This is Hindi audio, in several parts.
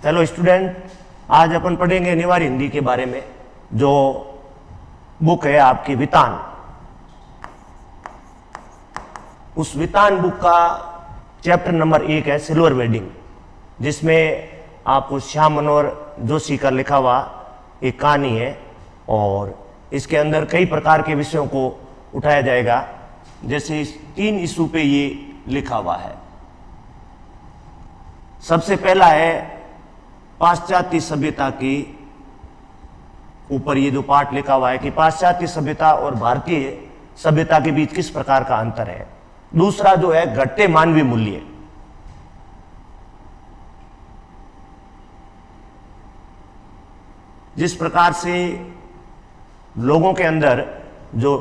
हेलो स्टूडेंट, आज अपन पढ़ेंगे अनिवार्य हिंदी के बारे में। जो बुक है आपकी वितान, उस वितान बुक का चैप्टर नंबर 1 है सिल्वर वेडिंग, जिसमें आपको श्याम मनोहर जोशी का लिखा हुआ एक कहानी है और इसके अंदर कई प्रकार के विषयों को उठाया जाएगा। जैसे इस 3 इशू पे ये लिखा हुआ है। सबसे पहला है पाश्चात्य सभ्यता की ऊपर ये जो पाठ लिखा हुआ है कि पाश्चात्य सभ्यता और भारतीय सभ्यता के बीच किस प्रकार का अंतर है। दूसरा जो है घटते मानवीय मूल्य, जिस प्रकार से लोगों के अंदर जो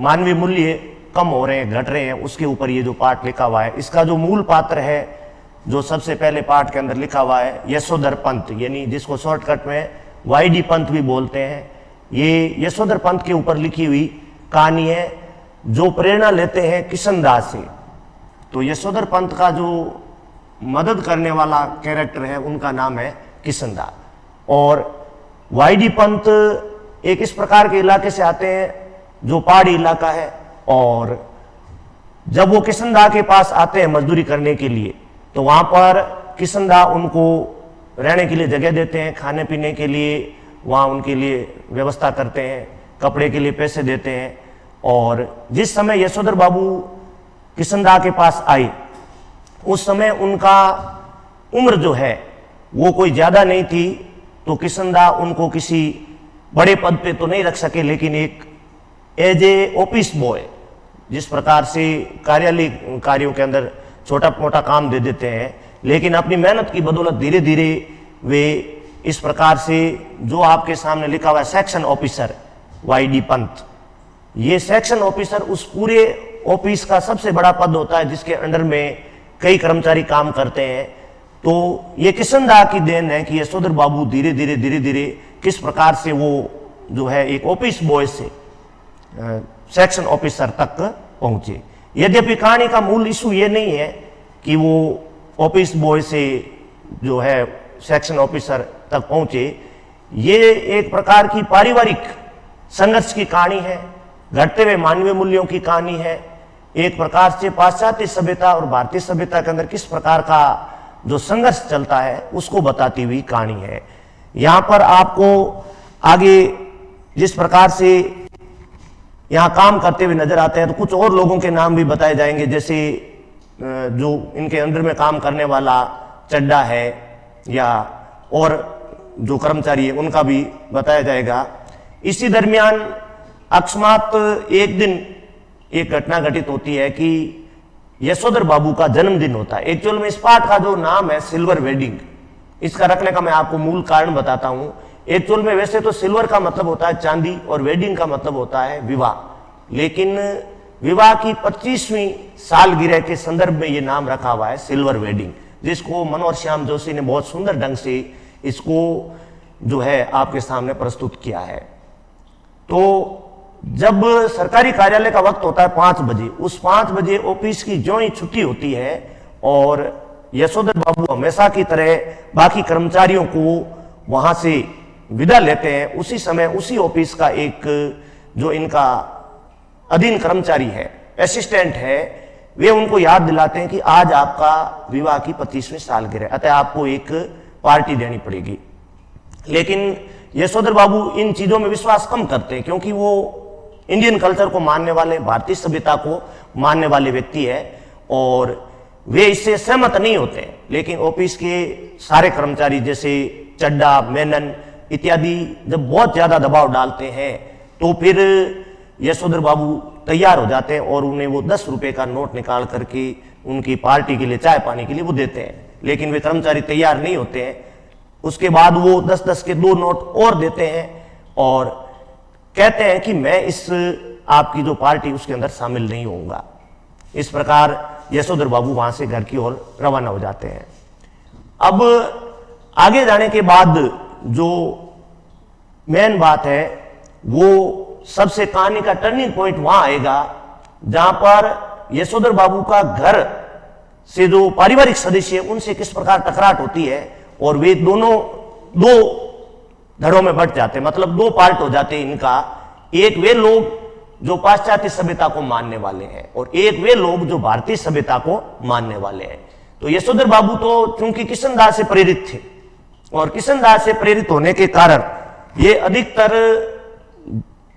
मानवीय मूल्य कम हो रहे हैं, घट रहे हैं, उसके ऊपर ये जो पाठ लिखा हुआ है। इसका जो मूल पात्र है, जो सबसे पहले पाठ के अंदर लिखा हुआ है, यशोधर पंत, यानी जिसको शॉर्टकट में वाईडी पंत भी बोलते हैं। ये यशोधर पंत के ऊपर लिखी हुई कहानी है, जो प्रेरणा लेते हैं किशन दास से। तो यशोधर पंत का जो मदद करने वाला कैरेक्टर है, उनका नाम है किशन दास। और वाईडी पंत एक इस प्रकार के इलाके से आते हैं जो पहाड़ी इलाका है, और जब वो किशन दा के पास आते हैं मजदूरी करने के लिए, तो वहां पर किशन दा उनको रहने के लिए जगह देते हैं, खाने पीने के लिए वहां उनके लिए व्यवस्था करते हैं, कपड़े के लिए पैसे देते हैं। और जिस समय यशोधर बाबू किशन दा के पास आए, उस समय उनका उम्र जो है वो कोई ज्यादा नहीं थी। तो किशन दा उनको किसी बड़े पद पे तो नहीं रख सके, लेकिन एक एज ए ऑफिस बॉय, जिस प्रकार से कार्यालय कार्यों के अंदर छोटा मोटा काम दे देते हैं, लेकिन अपनी मेहनत की बदौलत धीरे धीरे वे इस प्रकार से, जो आपके सामने लिखा हुआ है सेक्शन ऑफिसर वाईडी पंत, ये सेक्शन ऑफिसर उस पूरे ऑफिस का सबसे बड़ा पद होता है, जिसके अंडर में कई कर्मचारी काम करते हैं। तो ये किशन दा की देन है कि यशोधर बाबू धीरे धीरे किस प्रकार से वो जो है एक ऑफिस बॉय से सेक्शन ऑफिसर तक पहुंचे। यद्यपि कहानी का मूल इशू ये नहीं है कि वो ऑफिस बॉय से जो है सेक्शन ऑफिसर तक पहुंचे, ये एक प्रकार की पारिवारिक संघर्ष की कहानी है, घटते हुए मानवीय मूल्यों की कहानी है। एक प्रकार से पाश्चात्य सभ्यता और भारतीय सभ्यता के अंदर किस प्रकार का जो संघर्ष चलता है, उसको बताती हुई कहानी है। यहां पर आपको आगे जिस प्रकार से यहाँ काम करते हुए नजर आते हैं, तो कुछ और लोगों के नाम भी बताए जाएंगे, जैसे जो इनके अंदर में काम करने वाला चड्डा है या और जो कर्मचारी है, उनका भी बताया जाएगा। इसी दरमियान अकस्मात एक दिन एक घटना घटित होती है कि यशोधर बाबू का जन्मदिन होता है। एक्चुअल में इस पाठ का जो नाम है सिल्वर वेडिंग, इसका रखने का मैं आपको मूल कारण बताता हूं। एक्चुअल में वैसे तो सिल्वर का मतलब होता है चांदी और वेडिंग का मतलब होता है विवाह, लेकिन विवाह की 25वीं सालगिरह के संदर्भ में ये नाम रखा हुआ है सिल्वर वेडिंग, जिसको मनोहर श्याम जोशी ने बहुत सुंदर ढंग से इसको जो है आपके सामने प्रस्तुत किया है। तो जब सरकारी कार्यालय का वक्त होता है 5 बजे, उस 5 बजे ऑफिस की जो ही छुट्टी होती है और यशोधर बाबू हमेशा की तरह बाकी कर्मचारियों को वहां से विदा लेते हैं, उसी समय उसी ऑफिस का एक जो इनका अधीन कर्मचारी है, असिस्टेंट है, वे उनको याद दिलाते हैं कि आज आपका विवाह की 25वीं सालगिरह, अतः आपको एक पार्टी देनी पड़ेगी। लेकिन यशोधर बाबू इन चीजों में विश्वास कम करते हैं, क्योंकि वो इंडियन कल्चर को मानने वाले, भारतीय सभ्यता को मानने वाले व्यक्ति है और वे इससे सहमत नहीं होते। लेकिन ऑफिस के सारे कर्मचारी जैसे चड्डा, मेनन इत्यादि जब बहुत ज्यादा दबाव डालते हैं, तो फिर यशोधर बाबू तैयार हो जाते हैं और उन्हें वो 10 रुपए का नोट निकाल करके उनकी पार्टी के लिए, चाय पानी के लिए वो देते हैं। लेकिन वे कर्मचारी तैयार नहीं होते हैं। उसके बाद वो 10-10 के 2 नोट और देते हैं और कहते हैं कि मैं इस आपकी जो पार्टी उसके अंदर शामिल नहीं होऊंगा। इस प्रकार यशोधर बाबू वहां से घर की ओर रवाना हो जाते हैं। अब आगे जाने के बाद जो मेन बात है, वो सबसे कहानी का टर्निंग पॉइंट वहां आएगा जहां पर यशोधर बाबू का घर से जो पारिवारिक सदस्य है उनसे किस प्रकार टकराट होती है और वे दोनों दो धड़ों में बट जाते, मतलब दो पार्ट हो जाते इनका। एक वे लोग जो पाश्चात्य सभ्यता को मानने वाले हैं और एक वे लोग जो भारतीय सभ्यता को मानने वाले हैं। तो यशोधर बाबू तो चूंकि किशनदास से प्रेरित थे और किशनदास से प्रेरित होने के कारण ये अधिकतर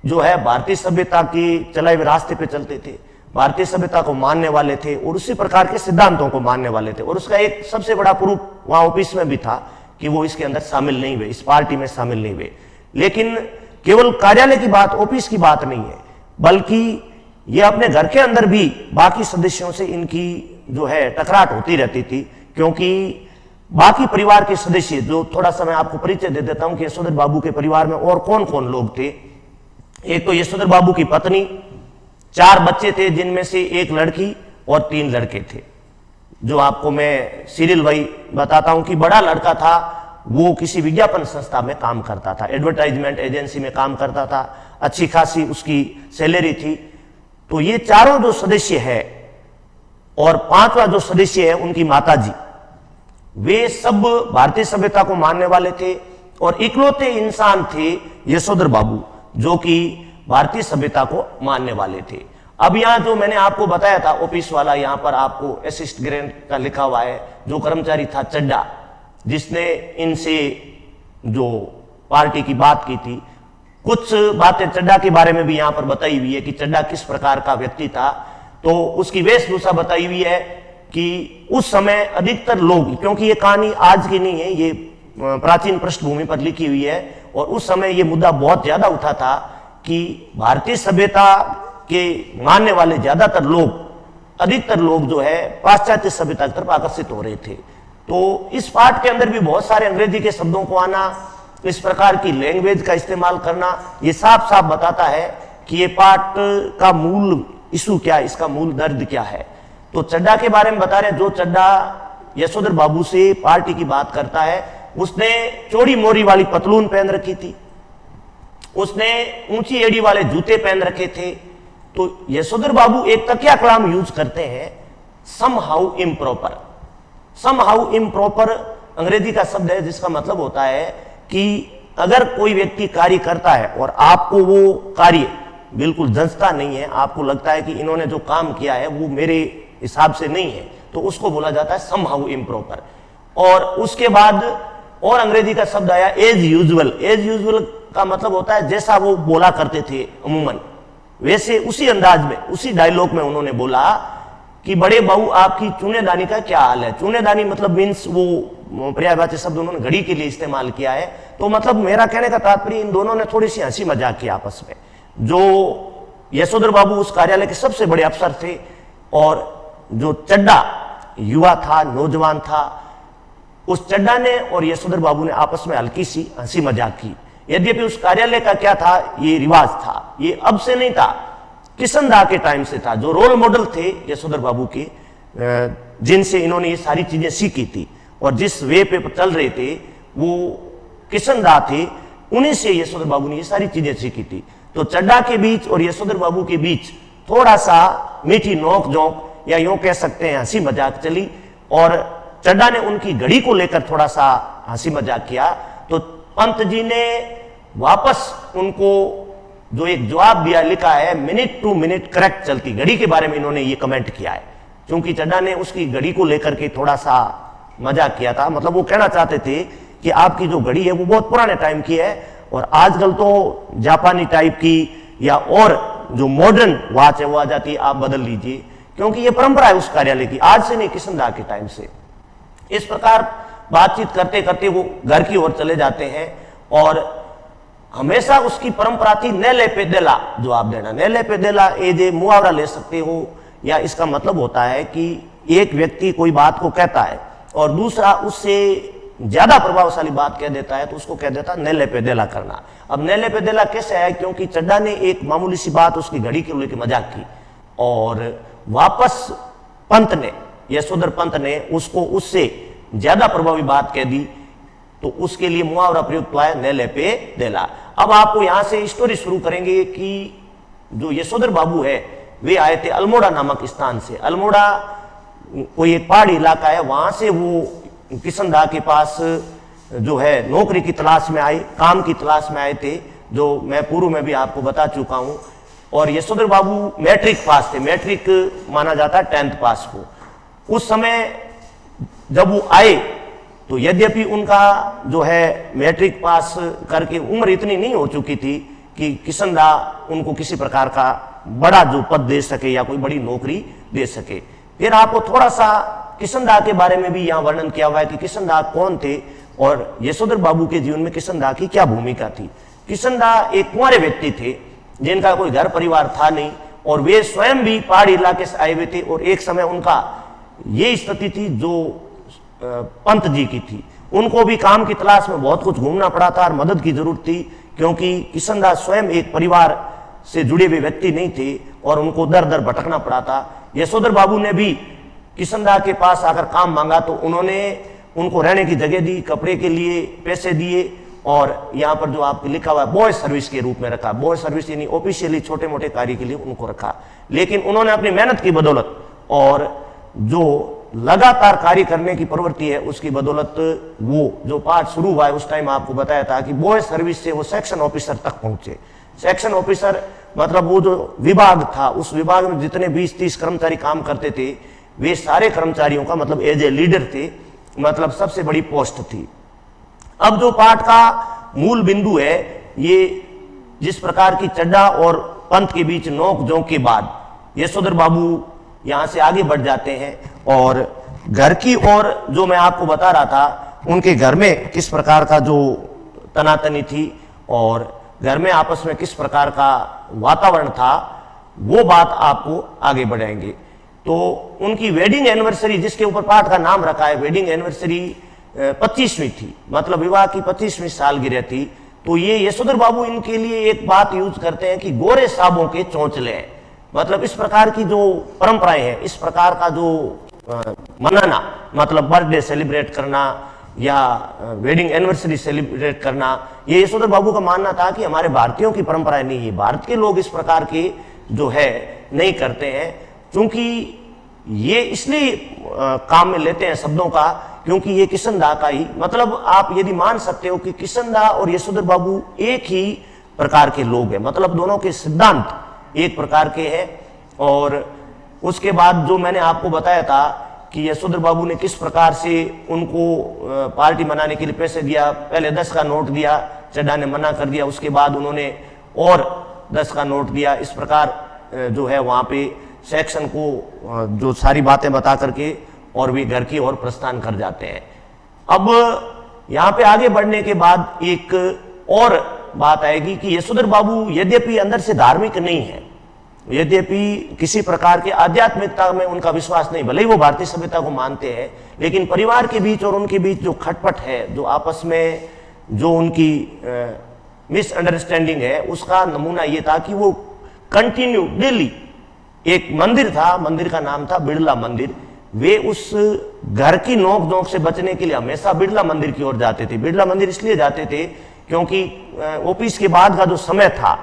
जो है भारतीय सभ्यता की चलाए हुए रास्ते पे चलते थे, भारतीय सभ्यता को मानने वाले थे और उसी प्रकार के सिद्धांतों को मानने वाले थे। और उसका एक सबसे बड़ा प्रूफ वहां ऑफिस में भी था कि वो इसके अंदर शामिल नहीं हुए, इस पार्टी में शामिल नहीं हुए। लेकिन केवल कार्यालय की बात, ऑफिस की बात नहीं है, बल्कि ये अपने घर के अंदर भी बाकी सदस्यों से इनकी जो है टकराट होती रहती थी। क्योंकि बाकी परिवार के सदस्य, जो थोड़ा सा मैं आपको परिचय दे देता हूं कि यशोधर बाबू के परिवार में और कौन कौन लोग थे। एक तो यशोधर बाबू की पत्नी, 4 बच्चे थे जिनमें से 1 लड़की और 3 लड़के थे। जो आपको मैं सीरियल वाइज बताता हूं कि बड़ा लड़का था वो किसी विज्ञापन संस्था में काम करता था, एडवर्टाइजमेंट एजेंसी में काम करता था, अच्छी खासी उसकी सैलरी थी। तो ये चारों जो सदस्य है और 5वां जो सदस्य है उनकी माताजी, वे सब भारतीय सभ्यता को मानने वाले थे और इकलौते इंसान थे यशोधर बाबू जो कि भारतीय सभ्यता को मानने वाले थे। अब यहां जो मैंने आपको बताया था ऑफिस वाला, यहां पर आपको असिस्ट ग्रेंट का लिखा हुआ है, जो कर्मचारी था चड्डा, जिसने इनसे जो पार्टी की बात की थी, कुछ बातें चड्डा के बारे में भी यहां पर बताई हुई है कि चड्डा किस प्रकार का व्यक्ति था। तो उसकी वेशभूषा बताई हुई है कि उस समय अधिकतर लोग, क्योंकि ये कहानी आज की नहीं है, ये प्राचीन पृष्ठभूमि पर लिखी हुई है और उस समय ये मुद्दा बहुत ज्यादा उठा था कि भारतीय सभ्यता के मानने वाले ज्यादातर लोग, अधिकतर लोग जो है पाश्चात्य सभ्यता की तरफ आकर्षित हो रहे थे। तो इस पाठ के अंदर भी बहुत सारे अंग्रेजी के शब्दों को आना, इस प्रकार की लैंग्वेज का इस्तेमाल करना, ये साफ साफ बताता है कि ये पाठ का मूल इशू क्या है, इसका मूल दर्द क्या है। तो चड्डा के बारे में बता रहे, जो चड्डा यशोधर बाबू से पार्टी की बात करता है, उसने चौड़ी मोरी वाली पतलून पहन रखी थी, उसने ऊंची एड़ी वाले जूते पहन रखे थे। तो यशोधर बाबू एक तकिया कलाम यूज करते हैं, समहाउ इम्प्रॉपर। समहाउ इम्प्रॉपर अंग्रेजी का शब्द है जिसका मतलब होता है कि अगर कोई व्यक्ति कार्य करता है और आपको वो कार्य बिल्कुल जंचता नहीं है, आपको लगता है कि इन्होंने जो काम किया है वो मेरे हिसाब से नहीं है, तो उसको बोला जाता है समहाउ इम्प्रॉपर। और उसके बाद और अंग्रेजी का शब्द आया एज यूजुअल। एज यूजुअल का मतलब होता है जैसा वो बोला करते थे अमूमन, वैसे उसी अंदाज में, उसी डायलॉग में उन्होंने बोला कि बड़े बहू आपकी चूनेदानी का क्या हाल है। चूनेदानी मतलब मीन्स वो पर्यायवाची शब्द उन्होंने घड़ी के लिए इस्तेमाल किया है। तो मतलब मेरा कहने का तात्पर्य, इन दोनों ने थोड़ी सी हंसी मजाक की आपस में। जो यशोधर बाबू उस कार्यालय के सबसे बड़े अफसर थे और जो चड्डा युवा था, नौजवान था, उस चड्डा ने और यशोधर बाबू ने आपस में हल्की सी हंसी मजाक की। यद्यपि उस कार्यालय का क्या था, ये रिवाज था, ये अब से नहीं था, किशनदास के टाइम से था। जो रोल मॉडल थे यशोधर बाबू के, जिनसे इन्होंने ये सारी चीजें सीखी थी और जिस वे पे चल रहे थे वो किशनदास थे, उन्हीं से यशोधर बाबू ने ये सारी चीजें सीखी थी। तो चड्डा के बीच और यशोधर बाबू के बीच थोड़ा सा मीठी नोक झोंक या यूं कह सकते हैं हंसी मजाक चली और चड्डा ने उनकी घड़ी को लेकर थोड़ा सा हंसी मजाक किया। तो पंत जी ने वापस उनको जो एक जवाब दिया, लिखा है मिनट टू मिनट करेक्ट चलती घड़ी के बारे में इन्होंने ये कमेंट किया है। क्योंकि चड्डा ने उसकी घड़ी को लेकर के थोड़ा सा मजाक किया था, मतलब वो कहना चाहते थे कि आपकी जो घड़ी है वो बहुत पुराने टाइम की है और आजकल तो जापानी टाइप की या और जो मॉडर्न वॉच है वो आ जाती है, आप बदल लीजिए, क्योंकि ये परंपरा है उस कार्यालय की, आज से नहीं, किशनदास के टाइम से। इस प्रकार बातचीत करते करते वो घर की ओर चले जाते हैं और हमेशा उसकी परंपरा थी नेले पे देला जवाब देना। नेले पे देला ये मुहावरा ले सकते हो, या इसका मतलब होता है कि एक व्यक्ति कोई बात को कहता है और दूसरा उससे ज्यादा प्रभावशाली बात कह देता है तो उसको कह देता है नेले पे देला करना। अब नेले पे देला कैसे है, क्योंकि चड्डा ने एक मामूली सी बात उसकी घड़ी के लेकर मजाक की और वापस पंत ने, यशोधर पंत ने उसको उससे ज्यादा प्रभावी बात कह दी, तो उसके लिए मुहावरा प्रयुक्त हुआ है नेले पे देला। अब आपको यहां से स्टोरी शुरू करेंगे कि जो यशोधर बाबू है वे आए थे अल्मोड़ा नामक स्थान से। अल्मोड़ा कोई एक पहाड़ी इलाका है, वहां से वो किशनदा के पास जो है नौकरी की तलाश में आए, काम की तलाश में आए थे, जो मैं पूर्व में भी आपको बता चुका हूं। और यशोधर बाबू मैट्रिक पास थे, मैट्रिक माना जाता है 10th पास को। उस समय जब वो आए तो यद्यपि उनका जो है मैट्रिक पास करके उम्र इतनी नहीं हो चुकी थी कि किशनदा उनको किसी प्रकार का बड़ा जो पद दे सके या कोई बड़ी नौकरी दे सके। फिर आपको थोड़ा सा किशनदा के बारे में भी यहाँ वर्णन किया हुआ है कि किशनदा कौन थे और यशोधर बाबू के जीवन में किशनदा की क्या भूमिका थी। किशनदा एक कुंवारे व्यक्ति थे जिनका कोई घर परिवार था नहीं, और वे स्वयं भी पहाड़ी इलाके से आए हुए थे। और एक समय उनका ये स्थिति थी जो पंत जी की थी, उनको भी काम की तलाश में बहुत कुछ घूमना पड़ा था और मदद की जरूरत थी, क्योंकि किशनदा स्वयं एक परिवार से जुड़े हुए व्यक्ति नहीं थे और उनको दर दर भटकना पड़ा था। यशोधर बाबू ने भी किशनदा के पास आकर काम मांगा तो उन्होंने उनको रहने की जगह दी, कपड़े के लिए पैसे दिए, और यहाँ पर जो आपको लिखा हुआ है बॉय सर्विस के रूप में रखा। बॉय सर्विस यानी ऑफिशियली छोटे मोटे कार्य के लिए उनको रखा, लेकिन उन्होंने अपनी मेहनत की बदौलत और जो लगातार कार्य करने की प्रवृत्ति है उसकी बदौलत वो जो पाठ शुरू हुआ है उस टाइम आपको बताया था कि बॉय सर्विस से वो सेक्शन ऑफिसर तक पहुंचे। सेक्शन ऑफिसर मतलब वो जो विभाग था, उस विभाग में जितने 20-30 कर्मचारी काम करते थे वे सारे कर्मचारियों का मतलब एज ए लीडर थे, मतलब सबसे बड़ी पोस्ट थी। अब जो पाठ का मूल बिंदु है, ये जिस प्रकार की चड्डा और पंत के बीच नोक झोंक के बाद यशोधर बाबू यहां से आगे बढ़ जाते हैं और घर की ओर जो मैं आपको बता रहा था उनके घर में किस प्रकार का जो तनातनी थी और घर में आपस में किस प्रकार का वातावरण था, वो बात आपको आगे बढ़ाएंगे। तो उनकी वेडिंग एनिवर्सरी जिसके ऊपर पाठ का नाम रखा है, वेडिंग एनिवर्सरी 25वीं थी, मतलब विवाह की 25वीं सालगिरह थी। तो ये यशोधर बाबू इनके लिए एक बात यूज करते हैं कि गोरे साबों के चौंचले हैं, मतलब इस प्रकार की जो परंपराएं हैं, इस प्रकार का जो मनाना, मतलब बर्थडे सेलिब्रेट करना या वेडिंग एनिवर्सरी सेलिब्रेट करना, ये यशोधर बाबू का मानना था कि हमारे भारतीयों की परंपराएं नहीं है, भारत के लोग इस प्रकार के जो है नहीं करते हैं। क्योंकि ये इसलिए काम में लेते हैं शब्दों का क्योंकि ये किशनदा का ही, मतलब आप यदि मान सकते हो कि किशनदा और यशोधर बाबू एक ही प्रकार के लोग हैं, मतलब दोनों के सिद्धांत एक प्रकार के हैं। और उसके बाद जो मैंने आपको बताया था कि यशोधर बाबू ने किस प्रकार से उनको पार्टी मनाने के लिए पैसे दिया, पहले 10 का नोट दिया, चड्डा ने मना कर दिया, उसके बाद उन्होंने और 10 का नोट दिया, इस प्रकार जो है वहां पे सेक्शन को जो सारी बातें बता करके और वे घर की ओर प्रस्थान कर जाते हैं। अब यहाँ पे आगे बढ़ने के बाद एक और बात आएगी कि यशोधर बाबू यद्यपि अंदर से धार्मिक नहीं है, यद्यपि किसी प्रकार के आध्यात्मिकता में उनका विश्वास नहीं, भले ही वो भारतीय सभ्यता को मानते हैं, लेकिन परिवार के बीच और उनके बीच जो खटपट है, जो आपस में जो उनकी मिसअंडरस्टैंडिंग है, उसका नमूना ये था कि वो कंटिन्यू डेली एक मंदिर था, मंदिर का नाम था बिड़ला मंदिर, वे उस घर की नोक झोंक से बचने के लिए हमेशा बिड़ला मंदिर की ओर जाते थे। बिड़ला मंदिर इसलिए जाते थे क्योंकि ऑफिस के बाद का जो समय था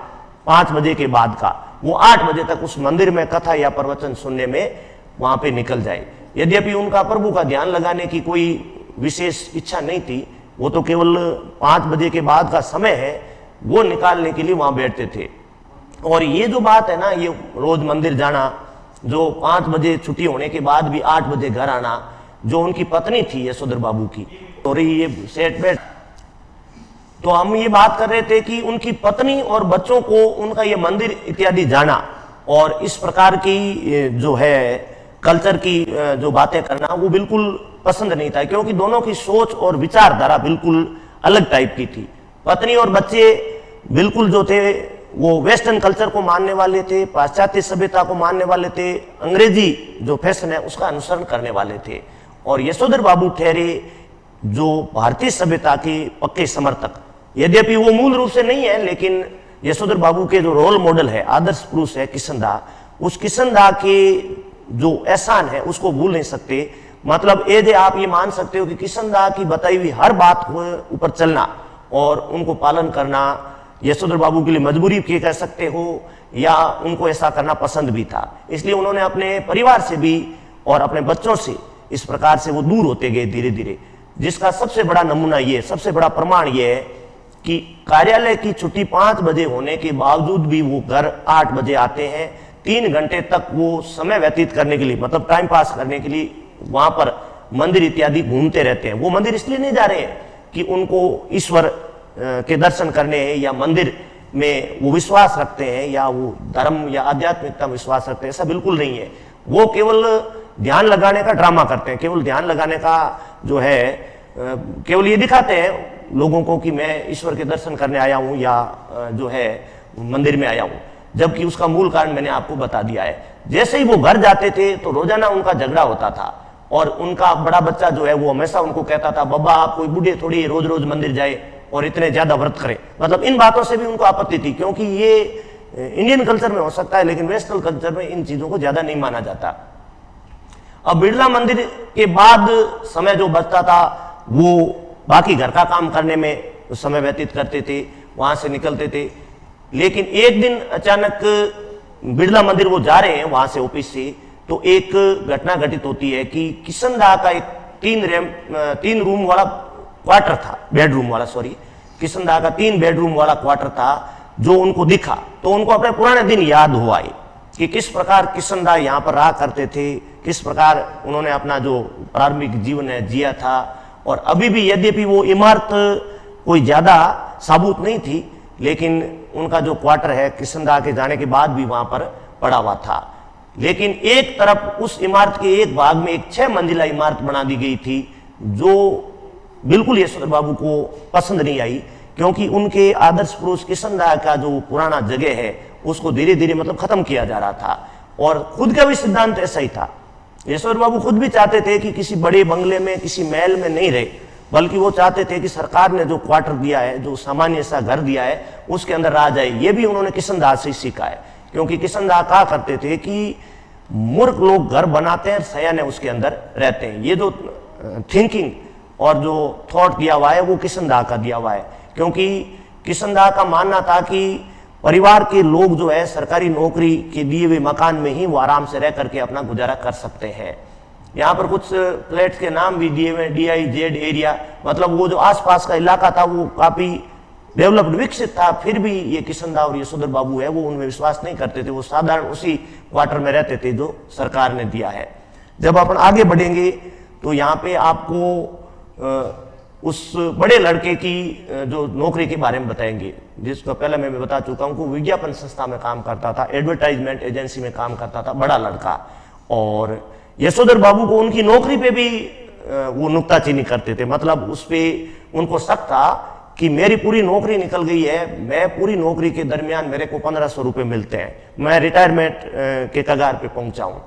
5 बजे के बाद का, वो 8 बजे तक उस मंदिर में कथा या प्रवचन सुनने में वहां पे निकल जाए। यद्यपि उनका प्रभु का ध्यान लगाने की कोई विशेष इच्छा नहीं थी, वो तो केवल 5 बजे के बाद का समय है वो निकालने के लिए वहां बैठते थे। और ये जो बात है ना, ये रोज मंदिर जाना, जो 5 बजे छुट्टी होने के बाद भी 8 बजे घर आना, जो उनकी पत्नी थी यशोधर बाबू की, और ये सेट बैठ, तो हम ये बात कर रहे थे कि उनकी पत्नी और बच्चों को उनका ये मंदिर इत्यादि जाना और इस प्रकार की जो है कल्चर की जो बातें करना वो बिल्कुल पसंद नहीं था, क्योंकि दोनों की सोच और विचारधारा बिल्कुल अलग टाइप की थी। पत्नी और बच्चे बिल्कुल जो थे वो वेस्टर्न कल्चर को मानने वाले थे, पाश्चात्य सभ्यता को मानने वाले थे, अंग्रेजी जो फैशन है उसका अनुसरण करने वाले थे। और यशोधर बाबू ठहरे जो भारतीय सभ्यता के पक्के समर्थक, यद्यपि वो मूल रूप से नहीं है, लेकिन यशोधर बाबू के जो रोल मॉडल है, आदर्श पुरुष है किशनदा, उस किशनदा के जो एहसान है उसको भूल नहीं सकते। मतलब यदि आप ये मान सकते हो कि किशनदा की बताई हुई हर बात को ऊपर चलना और उनको पालन करना यशोधर बाबू के लिए मजबूरी की कह सकते हो, या उनको ऐसा करना पसंद भी था। इसलिए उन्होंने अपने परिवार से भी और अपने बच्चों से इस प्रकार से वो दूर होते गए धीरे धीरे। जिसका सबसे बड़ा नमूना ये, सबसे बड़ा प्रमाण ये है कि कार्यालय की छुट्टी 5 बजे होने के बावजूद भी वो घर 8 बजे आते हैं। 3 घंटे तक वो समय व्यतीत करने के लिए, मतलब टाइम पास करने के लिए वहां पर मंदिर इत्यादि घूमते रहते हैं। वो मंदिर इसलिए नहीं जा रहे हैं कि उनको ईश्वर के दर्शन करने हैं या मंदिर में वो विश्वास रखते हैं या वो धर्म या आध्यात्मिकता में विश्वास रखते हैं, ऐसा बिल्कुल नहीं है। वो केवल ध्यान लगाने का ड्रामा करते हैं, केवल ध्यान लगाने का जो है केवल ये दिखाते हैं लोगों को कि मैं ईश्वर के दर्शन करने आया हूं या जो है मंदिर में आया हूं, जबकि उसका मूल कारण मैंने आपको बता दिया है। जैसे ही वो घर जाते थे तो रोजाना उनका झगड़ा होता था और उनका बड़ा बच्चा जो है वो हमेशा उनको कहता था, बाबा आप कोई बूढ़े थोड़ी रोज रोज मंदिर जाए और इतने ज्यादा व्रत करें। मतलब इन बातों से भी उनको आपत्ति थी, क्योंकि ये इंडियन कल्चर में हो सकता है लेकिन वेस्टर्न कल्चर में इन चीजों को ज्यादा नहीं माना जाता। अब बिरला मंदिर के बाद समय जो बचता था वो बाकी घर का काम करने में समय व्यतीत करते थे, वहां से निकलते थे। लेकिन एक दिन अचानक बिरला मंदिर वो जा रहे हैं वहां से ऑफिस से, तो एक घटना घटित होती है कि किशनदा का एक 3 रूम वाला क्वार्टर था, बेडरूम वाला, सॉरी, किशनदा का 3 बेडरूम वाला क्वार्टर था जो उनको दिखा। तो उनको अपने पुराने दिन याद हो आए कि किस प्रकार किशनदा यहाँ पर रहा करते थे, किस प्रकार उन्होंने अपना जो प्रारंभिक जीवन है जिया था। और अभी भी यद्यपि वो इमारत कोई ज्यादा साबुत नहीं थी, लेकिन उनका जो क्वार्टर है किशनदा के जाने के बाद भी वहां पर पड़ा हुआ था। लेकिन एक तरफ उस इमारत के एक भाग में एक 6 मंजिला इमारत बना दी गई थी जो बिल्कुल यशोधर बाबू को पसंद नहीं आई, क्योंकि उनके आदर्श पुरुष किशनदा का जो पुराना जगह है उसको धीरे धीरे मतलब खत्म किया जा रहा था। और खुद का भी सिद्धांत ऐसा ही था। यशोधर बाबू खुद भी चाहते थे कि किसी बड़े बंगले में, किसी महल में नहीं रहे, बल्कि वो चाहते थे कि सरकार ने जो क्वार्टर दिया है, जो सामान्य सा घर दिया है, उसके अंदर रहा जाए। ये भी उन्होंने किशनदा से सीखा है, क्योंकि किशनदा कहा करते थे कि मूर्ख लोग घर बनाते हैं, सयाने उसके अंदर रहते हैं। ये जो थिंकिंग और जो थॉट दिया हुआ है वो किशनदा का दिया हुआ है, क्योंकि किशनदा का मानना था कि परिवार के लोग जो है सरकारी नौकरी के दिए हुए मकान में ही वो आराम से रह करके अपना गुजारा कर सकते हैं। यहाँ पर कुछ फ्लैट्स के नाम भी दिए हुए, DIZ एरिया, मतलब वो जो आसपास का इलाका था वो काफी डेवलप्ड, विकसित था। फिर भी ये किशनदा और यशोधर बाबू है वो उनमें विश्वास नहीं करते थे, वो साधारण उसी क्वार्टर में रहते थे जो सरकार ने दिया है। जब अपन आगे बढ़ेंगे तो यहाँ पे आपको उस बड़े लड़के की जो नौकरी के बारे में बताएंगे, जिसको पहले मैं बता चुका हूं, वो विज्ञापन संस्था में काम करता था, एडवर्टाइजमेंट एजेंसी में काम करता था, बड़ा लड़का। और यशोधर बाबू को उनकी नौकरी पे भी वो नुक्ताचीनी करते थे, मतलब उस पे उनको शक था कि मेरी पूरी नौकरी निकल गई है, मैं पूरी नौकरी के दरमियान मेरे को 1500 रुपए मिलते हैं, मैं रिटायरमेंट के कगार पे पहुंचा हूं,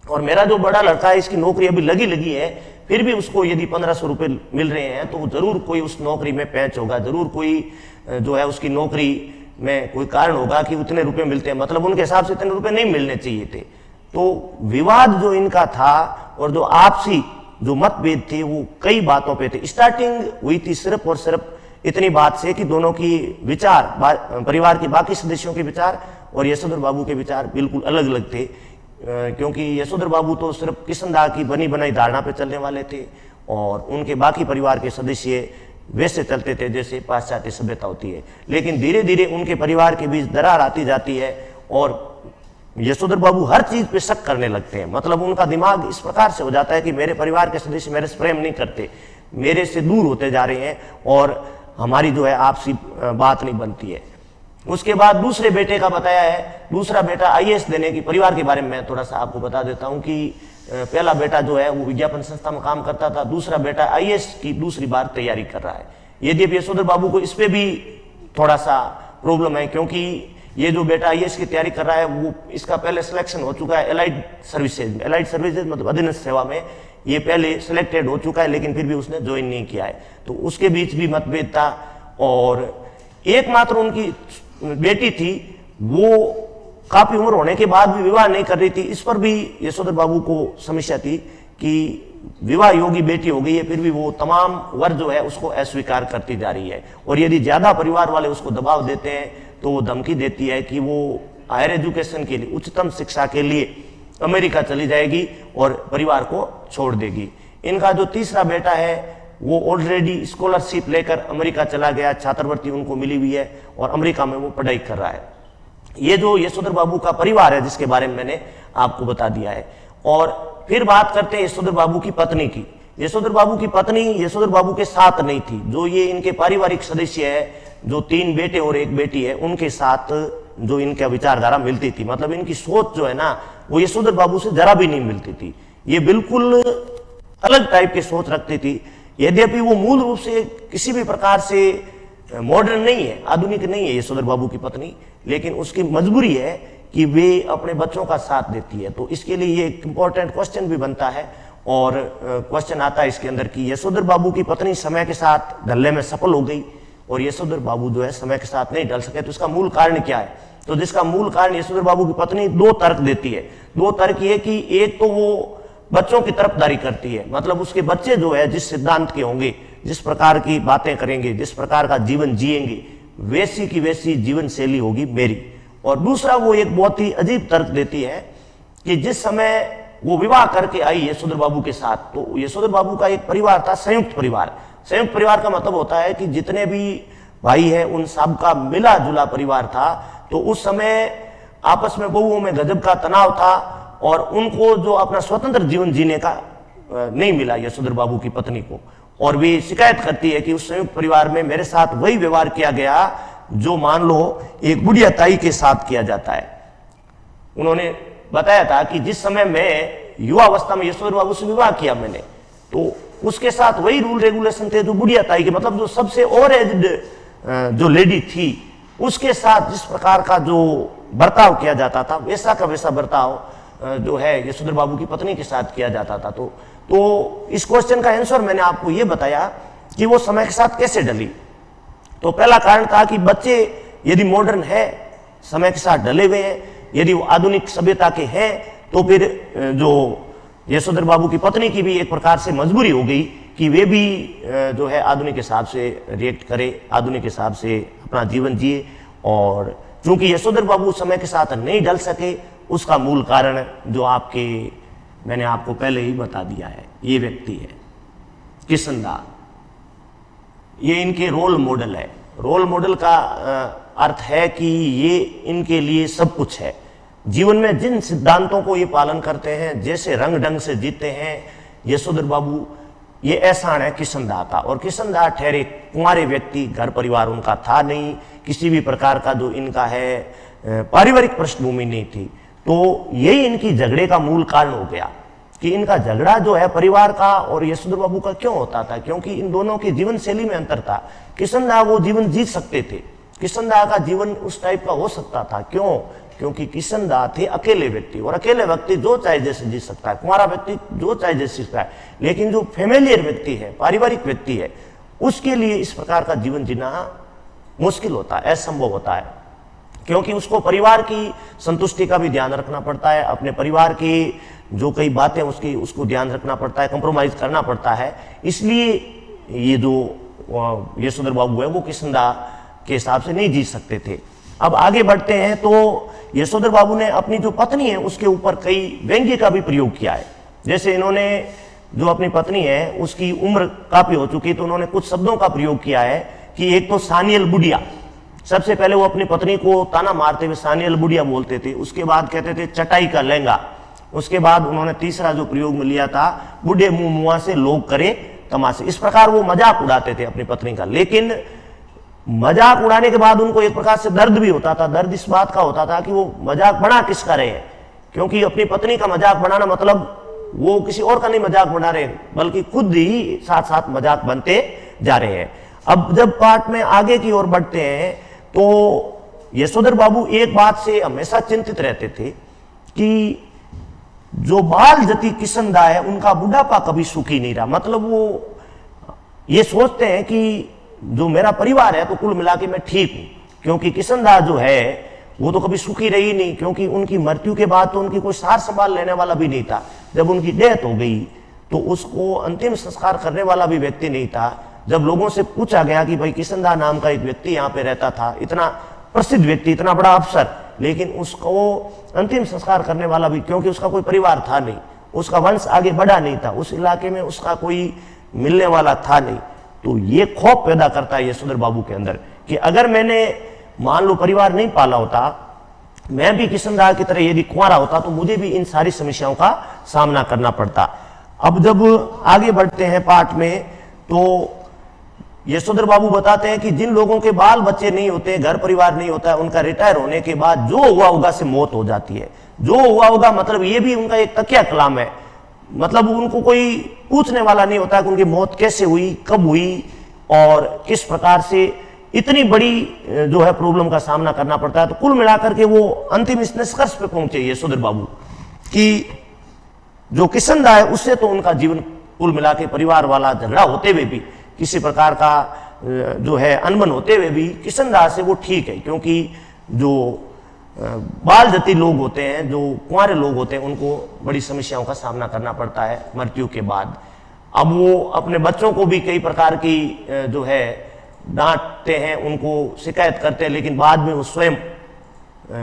और मेरा जो बड़ा लड़का है इसकी नौकरी अभी लगी है, फिर भी उसको यदि 1500 रुपए मिल रहे हैं तो जरूर कोई उस नौकरी में पैंच होगा, जरूर कोई जो है उसकी नौकरी में कोई कारण होगा कि उतने रुपए मिलते हैं, मतलब उनके हिसाब से इतने रुपए नहीं मिलने चाहिए थे। तो विवाद जो इनका था और जो आपसी जो मतभेद थे वो कई बातों पे थे। स्टार्टिंग हुई थी सिर्फ और सिर्फ इतनी बात से कि दोनों की विचार, परिवार के बाकी सदस्यों के विचार और यशोधर बाबू के विचार बिल्कुल अलग अलग थे, क्योंकि यशोधर बाबू तो सिर्फ किशनदा की बनी बनाई धारणा पे चलने वाले थे और उनके बाकी परिवार के सदस्य वैसे चलते थे जैसे पाश्चात्य सभ्यता होती है। लेकिन धीरे धीरे उनके परिवार के बीच दरार आती जाती है और यशोधर बाबू हर चीज पे शक करने लगते हैं, मतलब उनका दिमाग इस प्रकार से हो जाता है कि मेरे परिवार के सदस्य मेरे से प्रेम नहीं करते, मेरे से दूर होते जा रहे हैं और हमारी जो है आपसी बात नहीं बनती है। उसके बाद दूसरे बेटे का बताया है, दूसरा बेटा IAS देने की, परिवार के बारे में मैं थोड़ा सा आपको बता देता हूं कि पहला बेटा जो है वो विज्ञापन संस्था में काम करता था, दूसरा बेटा IAS की दूसरी बार तैयारी कर रहा है। यद्यपि यशोधर बाबू को इस पे भी थोड़ा सा प्रॉब्लम है, क्योंकि ये जो बेटा IAS की तैयारी कर रहा है वो इसका पहले सिलेक्शन हो चुका है एलाइड सर्विसेज, एलाइड सर्विसेज मतलब अधीनस्थ सेवा में ये पहले सिलेक्टेड हो चुका है, लेकिन फिर भी उसने ज्वाइन नहीं किया है, तो उसके बीच भी मतभेद था। और एकमात्र उनकी बेटी थी, वो काफी उम्र होने के बाद भी विवाह नहीं कर रही थी, इस पर भी यशोधर बाबू को समस्या थी कि विवाह योगी बेटी हो गई है फिर भी वो तमाम वर जो है उसको अस्वीकार करती जा रही है, और यदि ज्यादा परिवार वाले उसको दबाव देते हैं तो वो धमकी देती है कि वो हायर एजुकेशन के लिए, उच्चतम शिक्षा के लिए अमेरिका चली जाएगी और परिवार को छोड़ देगी। इनका जो तीसरा बेटा है वो ऑलरेडी स्कॉलरशिप लेकर अमेरिका चला गया, छात्रवृत्ति उनको मिली हुई है और अमेरिका में वो पढ़ाई कर रहा है। ये जो यशोधर बाबू का परिवार है जिसके बारे में मैंने आपको बता दिया है। और फिर बात करते हैं यशोधर बाबू की पत्नी की। यशोधर बाबू की पत्नी यशोधर बाबू के साथ नहीं थी। जो ये इनके पारिवारिक सदस्य है, जो 3 बेटे और 1 बेटी है, उनके साथ जो इनका विचारधारा मिलती थी, मतलब इनकी सोच जो है ना वो यशोधर बाबू से जरा भी नहीं मिलती थी। ये बिल्कुल अलग टाइप की सोच रखती थी। यद्यपि वो मूल रूप से किसी भी प्रकार से मॉडर्न नहीं है, आधुनिक नहीं है यशोधर बाबू की पत्नी, लेकिन उसकी मजबूरी है कि वे अपने बच्चों का साथ देती है। तो इसके लिए ये एक इंपॉर्टेंट क्वेश्चन भी बनता है और क्वेश्चन आता है इसके अंदर कि यशोधर बाबू की पत्नी समय के साथ ढलने में सफल हो गई और यशोधर बाबू जो है समय के साथ नहीं ढल सके। तो इसका मूल कारण क्या है? तो जिसका मूल कारण यशोधर बाबू की पत्नी 2 तर्क देती है। 2 तर्क ये कि एक तो वो बच्चों की तरफदारी करती है, मतलब उसके बच्चे जो है जिस सिद्धांत के होंगे, जिस प्रकार की बातें करेंगे, जिस प्रकार का जीवन जिएंगे, वैसी की वैसी जीवन शैली होगी मेरी। और दूसरा वो एक बहुत ही अजीब तर्क देती है कि जिस समय वो विवाह करके आई यशोधर बाबू के साथ, तो यशोधर बाबू का एक परिवार था, संयुक्त परिवार। संयुक्त परिवार का मतलब होता है कि जितने भी भाई है उन सब का मिला जुला परिवार था। तो उस समय आपस में बहुओं में गजब का तनाव था और उनको जो अपना स्वतंत्र जीवन जीने का नहीं मिला यशोधर बाबू की पत्नी को। और वे शिकायत करती है कि उस संयुक्त परिवार में मेरे साथ वही व्यवहार किया गया जो मान लो एक बुढ़िया ताई के साथ किया जाता है। उन्होंने बताया था कि जिस समय मैं युवावस्था में यशोधर बाबू से विवाह किया मैंने, तो उसके साथ वही रूल रेगुलेशन थे जो बुढ़िया ताई के, मतलब जो सबसे ओवर एज्ड जो लेडी थी उसके साथ जिस प्रकार का जो बर्ताव किया जाता था वैसा का वैसा बर्ताव जो है यशोधर बाबू की पत्नी के साथ किया जाता था। तो इस क्वेश्चन का आंसर मैंने आपको यह बताया कि वो समय के साथ कैसे ढली। तो पहला कारण था कि बच्चे यदि मॉडर्न है, समय के साथ ढले हुए हैं, यदि वो आधुनिक सभ्यता के हैं, तो फिर जो यशोधर बाबू की पत्नी की भी एक प्रकार से मजबूरी हो गई कि वे भी जो है आधुनिक हिसाब से रिएक्ट करे, आधुनिक हिसाब से अपना जीवन जिए। और क्योंकि यशोधर बाबू समय के साथ नहीं ढल सके, उसका मूल कारण जो मैंने आपको पहले ही बता दिया है, ये व्यक्ति है किशनदास। ये इनके रोल मॉडल है। रोल मॉडल का अर्थ है कि ये इनके लिए सब कुछ है। जीवन में जिन सिद्धांतों को ये पालन करते हैं, जैसे रंग ढंग से जीते हैं यशोधर बाबू, ये एहसान है किशनदास का। और किशनदास ठहरे कुंवारे व्यक्ति, घर परिवार उनका था नहीं, किसी भी प्रकार का जो इनका है पारिवारिक पृष्ठभूमि नहीं थी। तो यही इनकी झगड़े का मूल कारण हो गया कि इनका झगड़ा जो है परिवार का और यशोधर बाबू का क्यों होता था, क्योंकि इन दोनों की जीवन शैली में अंतर था। किशनदास वो जीवन जी सकते थे, किशनदास का जीवन उस टाइप का हो सकता था। क्यों? क्योंकि किशनदास थे अकेले व्यक्ति, और अकेले व्यक्ति जो चाहे जैसे जी सकता है, कुंवारा व्यक्ति जो चाहे जैसे सकता है। लेकिन जो फैमिलियर व्यक्ति है, पारिवारिक व्यक्ति है, उसके लिए इस प्रकार का जीवन जीना मुश्किल होता है, असंभव होता है, क्योंकि उसको परिवार की संतुष्टि का भी ध्यान रखना पड़ता है, अपने परिवार की जो कई बातें उसको ध्यान रखना पड़ता है, कंप्रोमाइज करना पड़ता है। इसलिए ये जो यशोधर बाबू है वो किशनदास के हिसाब से नहीं जी सकते थे। अब आगे बढ़ते हैं तो यशोधर बाबू ने अपनी जो पत्नी है उसके ऊपर कई व्यंग्य का भी प्रयोग किया है। जैसे इन्होंने जो अपनी पत्नी है उसकी उम्र काफी हो चुकी, तो उन्होंने कुछ शब्दों का प्रयोग किया है कि एक तो सानियल बुढ़िया। सबसे पहले वो अपनी पत्नी को ताना मारते हुए सानियल बुढ़िया बोलते थे, उसके बाद कहते थे चटाई का लहंगा। उसके बाद उन्होंने तीसरा जो प्रयोग में लिया था, बुढ़े मुंह मुआ से लोग करे तमाशे। इस प्रकार वो मजाक उड़ाते थे अपनी पत्नी का। लेकिन मजाक उड़ाने के बाद उनको एक प्रकार से दर्द भी होता था। दर्द इस बात का होता था कि वो मजाक बना किसका रहे हैं, क्योंकि अपनी पत्नी का मजाक बनाना मतलब वो किसी और का नहीं मजाक बना रहे, बल्कि खुद ही साथ साथ मजाक बनते जा रहे हैं। अब जब पाठ में आगे की ओर बढ़ते हैं तो यशोधर बाबू एक बात से हमेशा चिंतित रहते थे कि जो बाल जति किशनदास है उनका बुढ़ापा कभी सुखी नहीं रहा। मतलब वो ये सोचते हैं कि जो मेरा परिवार है तो कुल मिला के मैं ठीक हूं, क्योंकि किशनदास जो है वो तो कभी सुखी रही नहीं, क्योंकि उनकी मृत्यु के बाद तो उनकी कोई सार संभाल लेने वाला भी नहीं था। जब उनकी डेथ हो गई तो उसको अंतिम संस्कार करने वाला भी व्यक्ति नहीं था। जब लोगों से पूछा गया कि भाई किशनदास नाम का एक व्यक्ति यहाँ पे रहता था, इतना प्रसिद्ध व्यक्ति, इतना बड़ा अफसर, लेकिन उसको अंतिम संस्कार करने वाला भी, क्योंकि उसका कोई परिवार था नहीं, उसका वंश आगे बढ़ा नहीं था, उस इलाके में उसका कोई मिलने वाला था नहीं। तो ये खौफ पैदा करता है यशोधर बाबू के अंदर कि अगर मैंने मान लो परिवार नहीं पाला होता, मैं भी किशनदास की तरह यदि कुंवारा होता तो मुझे भी इन सारी समस्याओं का सामना करना पड़ता। अब जब आगे बढ़ते हैं पाठ में, तो यशोधर बाबू बताते हैं कि जिन लोगों के बाल बच्चे नहीं होते, घर परिवार नहीं होता है, उनका रिटायर होने के बाद जो हुआ होगा से मौत हो जाती है। जो हुआ होगा मतलब ये भी उनका एक तकिया कलाम है, मतलब उनको कोई पूछने वाला नहीं होता कि उनकी मौत कैसे हुई, कब हुई और किस प्रकार से इतनी बड़ी जो है प्रॉब्लम का सामना करना पड़ता है। तो कुल मिलाकर के वो अंतिम इस निष्कर्ष पे पहुंचे यशोधर बाबू कि जो किशनदा है उससे तो उनका जीवन कुल मिला के परिवार वाला झगड़ा होते हुए भी, किसी प्रकार का जो है अनबन होते हुए भी किशनदास से वो ठीक है, क्योंकि जो बाल जति लोग होते हैं, जो कुंवारे लोग होते हैं, उनको बड़ी समस्याओं का सामना करना पड़ता है मृत्यु के बाद। अब वो अपने बच्चों को भी कई प्रकार की जो है डांटते हैं, उनको शिकायत करते हैं, लेकिन बाद में वो स्वयं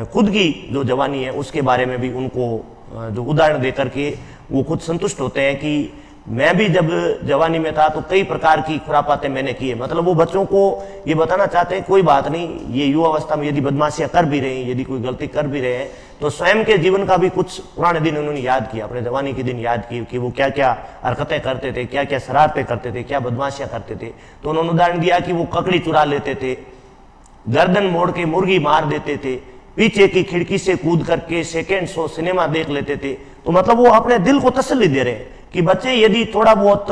खुद की जो जवानी है उसके बारे में भी उनको जो उदाहरण दे करके वो खुद संतुष्ट होते हैं कि मैं भी जब जवानी में था तो कई प्रकार की खुरापातें मैंने की है। मतलब वो बच्चों को ये बताना चाहते हैं कोई बात नहीं, ये युवा अवस्था में यदि बदमाशियां कर भी रहे हैं, यदि कोई गलती कर भी रहे हैं, तो स्वयं के जीवन का भी कुछ पुराने दिन उन्होंने याद किया, अपने जवानी के दिन याद किए कि वो क्या क्या हरकतें करते थे, क्या क्या शरारतें करते थे, क्या बदमाशियां करते थे। तो उन्होंने उदाहरण दिया कि वो ककड़ी चुरा लेते थे, गर्दन मोड़ के मुर्गी मार देते थे, पीछे की खिड़की से कूद करके सेकेंड शो सिनेमा देख लेते थे। तो मतलब वो अपने दिल को तसल्ली दे रहे हैं कि बच्चे यदि थोड़ा बहुत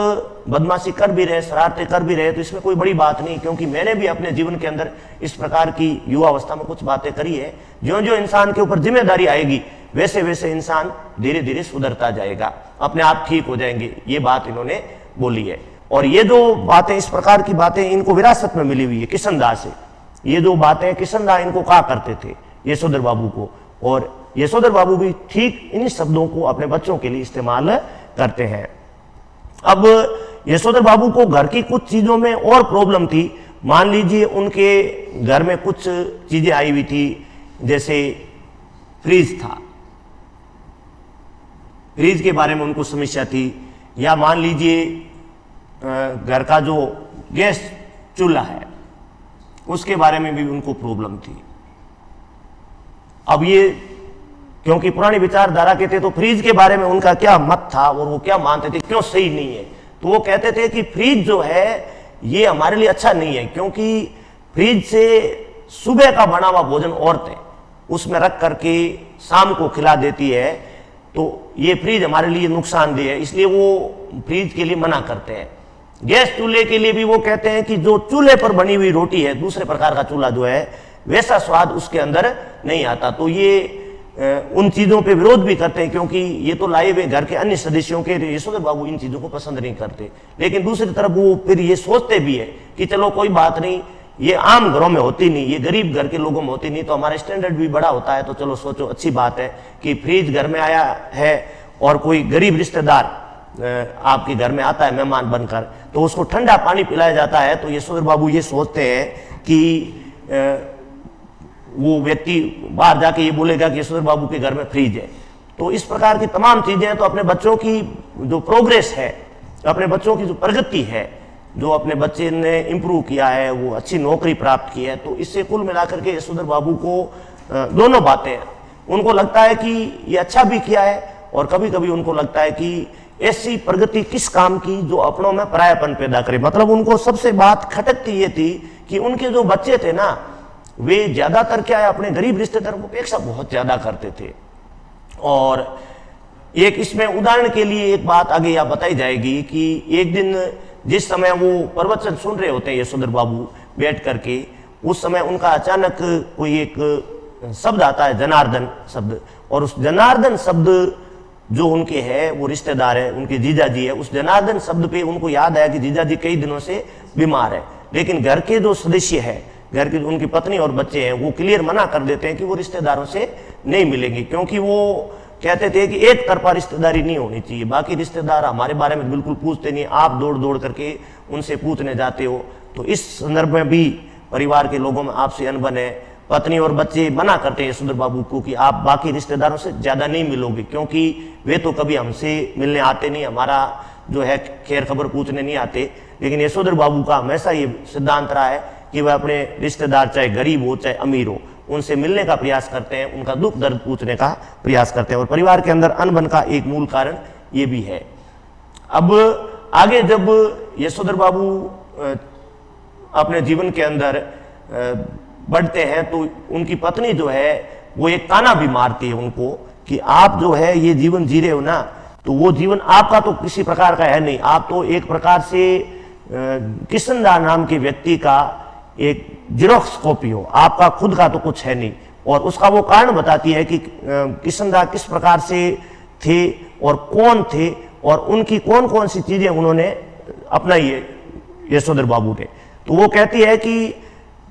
बदमाशी कर भी रहे, शरारतें कर भी रहे, तो इसमें कोई बड़ी बात नहीं, क्योंकि मैंने भी अपने जीवन के अंदर इस प्रकार की युवा अवस्था में कुछ बातें करी है। जो जो इंसान के ऊपर जिम्मेदारी आएगी वैसे वैसे इंसान धीरे धीरे सुधरता जाएगा, अपने आप ठीक हो जाएंगे। ये बात इन्होंने बोली है। और ये जो बातें, इस प्रकार की बातें इनको विरासत में मिली हुई है किशनदास से। ये जो बातें किशनदास इनको कहा करते थे यशोधर बाबू को, और यशोधर बाबू भी ठीक इन्हीं शब्दों को अपने बच्चों के लिए इस्तेमाल करते हैं। अब यशोधर बाबू को घर की कुछ चीजों में और प्रॉब्लम थी। मान लीजिए उनके घर में कुछ चीजें आई हुई थी, जैसे फ्रिज था, फ्रिज के बारे में उनको समस्या थी, या मान लीजिए घर का जो गैस चूल्हा है उसके बारे में भी उनको प्रॉब्लम थी। अब ये क्योंकि पुरानी विचारधारा के थे, तो फ्रिज के बारे में उनका क्या मत था और वो क्या मानते थे, क्यों सही नहीं है। तो वो कहते थे कि फ्रिज जो है ये हमारे लिए अच्छा नहीं है, क्योंकि फ्रिज से सुबह का बना हुआ भोजन औरतें उसमें रख करके शाम को खिला देती है, तो ये फ्रिज हमारे लिए नुकसानदेह है, इसलिए वो फ्रिज के लिए मना करते हैं। गैस चूल्हे के लिए भी वो कहते हैं कि जो चूल्हे पर बनी हुई रोटी है, दूसरे प्रकार का चूल्हा जो है, वैसा स्वाद उसके अंदर नहीं आता। तो ये उन चीजों पे विरोध भी करते हैं, क्योंकि ये तो लाए हुए घर के अन्य सदस्यों के, यशोधर बाबू इन चीजों को पसंद नहीं करते। लेकिन दूसरी तरफ वो फिर ये सोचते भी है कि चलो कोई बात नहीं, ये आम घरों में होती नहीं, ये गरीब घर के लोगों में होती नहीं, तो हमारा स्टैंडर्ड भी बड़ा होता है, तो चलो सोचो अच्छी बात है कि फ्रिज घर में आया है और कोई गरीब रिश्तेदार आपके घर में आता है मेहमान बनकर, तो उसको ठंडा पानी पिलाया जाता है। तो यशोधर बाबू ये सोचते हैं कि वो व्यक्ति बाहर जाके ये बोलेगा कि यशोधर बाबू के घर में फ्रिज है। तो इस प्रकार की तमाम चीजें हैं। तो अपने बच्चों की जो प्रोग्रेस है, अपने बच्चों की जो प्रगति है, जो अपने बच्चे ने इंप्रूव किया है, वो अच्छी नौकरी प्राप्त की है, तो इससे कुल मिलाकर के यशोधर बाबू को दोनों बातें, उनको लगता है कि ये अच्छा भी किया है, और कभी कभी उनको लगता है कि ऐसी प्रगति किस काम की जो अपनों में परायापन पैदा करे। मतलब उनको सबसे बात खटकती ये थी कि उनके जो बच्चे थे ना, वे ज्यादातर क्या है अपने गरीब रिश्तेदारों की अपेक्षा बहुत ज्यादा करते थे। और एक इसमें उदाहरण के लिए एक बात आगे यह बताई जाएगी कि एक दिन जिस समय वो प्रवचन सुन रहे होते हैं यशोधर बाबू बैठ करके, उस समय उनका अचानक कोई एक शब्द आता है, जनार्दन शब्द। और उस जनार्दन शब्द जो उनके है, वो रिश्तेदार है, उनके जीजाजी है, उस जनार्दन शब्द पे उनको याद आया कि जीजाजी कई दिनों से बीमार है। लेकिन घर के जो सदस्य है, घर की उनकी पत्नी और बच्चे हैं, वो क्लियर मना कर देते हैं कि वो रिश्तेदारों से नहीं मिलेंगे, क्योंकि वो कहते थे कि एक तरफा रिश्तेदारी नहीं होनी चाहिए, बाकी रिश्तेदार हमारे बारे में बिल्कुल पूछते नहीं, आप दौड़ दौड़ करके उनसे पूछने जाते हो। तो इस संदर्भ में भी परिवार के लोगों में आपसी अनबन है। पत्नी और बच्चे मना करते हैं यशोधर बाबू को कि आप बाकी रिश्तेदारों से ज्यादा नहीं मिलोगे, क्योंकि वे तो कभी हमसे मिलने आते नहीं, हमारा जो है खैर खबर पूछने नहीं आते। लेकिन यशोधर बाबू का हमेशा ये सिद्धांत रहा है कि वह अपने रिश्तेदार चाहे गरीब हो चाहे अमीर हो उनसे मिलने का प्रयास करते हैं, उनका दुख दर्द पूछने का प्रयास करते हैं। और परिवार के अंदर अनबन का एक मूल कारण ये भी है। अब आगे जब यशोधर बाबू अपने जीवन के अंदर बढ़ते हैं तो उनकी पत्नी जो है वो एक ताना भी मारती है उनको कि आप जो है ये जीवन जी रहे हो ना, तो वो जीवन आपका तो किसी प्रकार का है नहीं, आप तो एक प्रकार से किशनदास नाम के व्यक्ति का एक जेरोक्स कॉपी हो, आपका खुद का तो कुछ है नहीं। और उसका वो कारण बताती है कि किशनदास किस प्रकार से थे और कौन थे और उनकी कौन कौन सी चीजें उन्होंने अपनाई है यशोधर बाबू ने। तो वो कहती है कि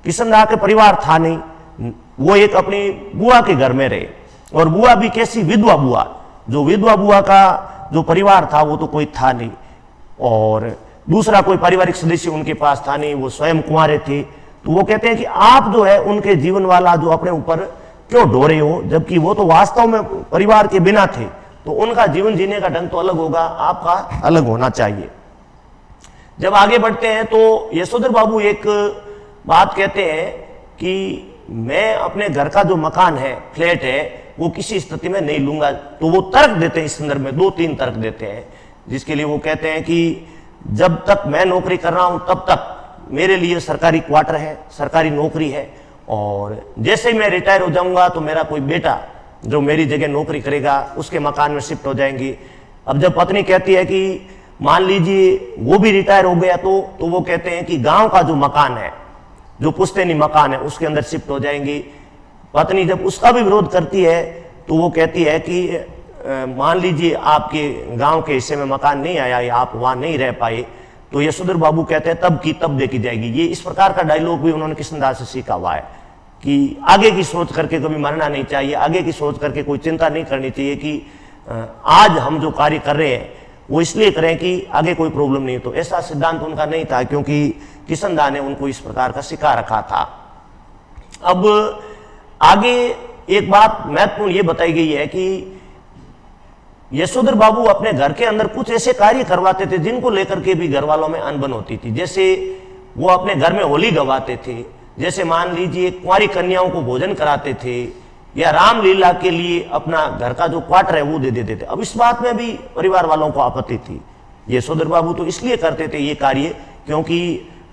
किशनदास के परिवार था नहीं, वो एक अपनी बुआ के घर में रहे, और बुआ भी कैसी, विधवा बुआ। जो विधवा बुआ का जो परिवार था वो तो कोई था नहीं, और दूसरा कोई पारिवारिक सदस्य उनके पास था नहीं, वो स्वयं कुंवारे थे। तो वो कहते हैं कि आप जो है उनके जीवन वाला जो अपने ऊपर क्यों ढो रहे हो, जबकि वो तो वास्तव में परिवार के बिना थे। तो उनका जीवन जीने का ढंग तो अलग होगा, आपका अलग होना चाहिए। जब आगे बढ़ते हैं तो यशोधर बाबू एक बात कहते हैं कि मैं अपने घर का जो मकान है, फ्लैट है, वो किसी स्थिति में नहीं लूंगा। तो वो तर्क देते हैं, इस संदर्भ में 2-3 तर्क देते हैं, जिसके लिए वो कहते हैं कि जब तक मैं नौकरी कर रहा हूं तब तक मेरे लिए सरकारी क्वार्टर है, सरकारी नौकरी है, और जैसे ही मैं रिटायर हो जाऊंगा तो मेरा कोई बेटा जो मेरी जगह नौकरी करेगा उसके मकान में शिफ्ट हो जाएंगी। अब जब पत्नी कहती है कि मान लीजिए वो भी रिटायर हो गया तो वो कहते हैं कि गांव का जो मकान है, जो पुश्तैनी मकान है, उसके अंदर शिफ्ट हो जाएंगी। पत्नी जब उसका भी विरोध करती है तो वो कहती है कि मान लीजिए आपके गांव के हिस्से में मकान नहीं आया या आप वहां नहीं रह पाए, तो यशोधर बाबू कहते हैं तब की तब देखी जाएगी। ये इस प्रकार का डायलॉग भी उन्होंने किशनदास से सीखा हुआ है कि आगे की सोच करके कभी मरना नहीं चाहिए, आगे की सोच करके कोई चिंता नहीं करनी चाहिए कि आज हम जो कार्य कर रहे हैं वो इसलिए करें कि आगे कोई प्रॉब्लम नहीं। तो ऐसा सिद्धांत उनका नहीं था, क्योंकि किशनदास ने उनको इस प्रकार का सिखा रखा था। अब आगे एक बात महत्वपूर्ण ये बताई गई है कि यशोधर बाबू अपने घर के अंदर कुछ ऐसे कार्य करवाते थे जिनको लेकर के भी घर वालों में अनबन होती थी। जैसे वो अपने घर में होली गवाते थे, जैसे मान लीजिए कुंवारी कन्याओं को भोजन कराते थे, या रामलीला के लिए अपना घर का जो क्वार्टर है वो दे देते थे। अब इस बात में भी परिवार वालों को आपत्ति थी। यशोधर बाबू तो इसलिए करते थे ये कार्य क्योंकि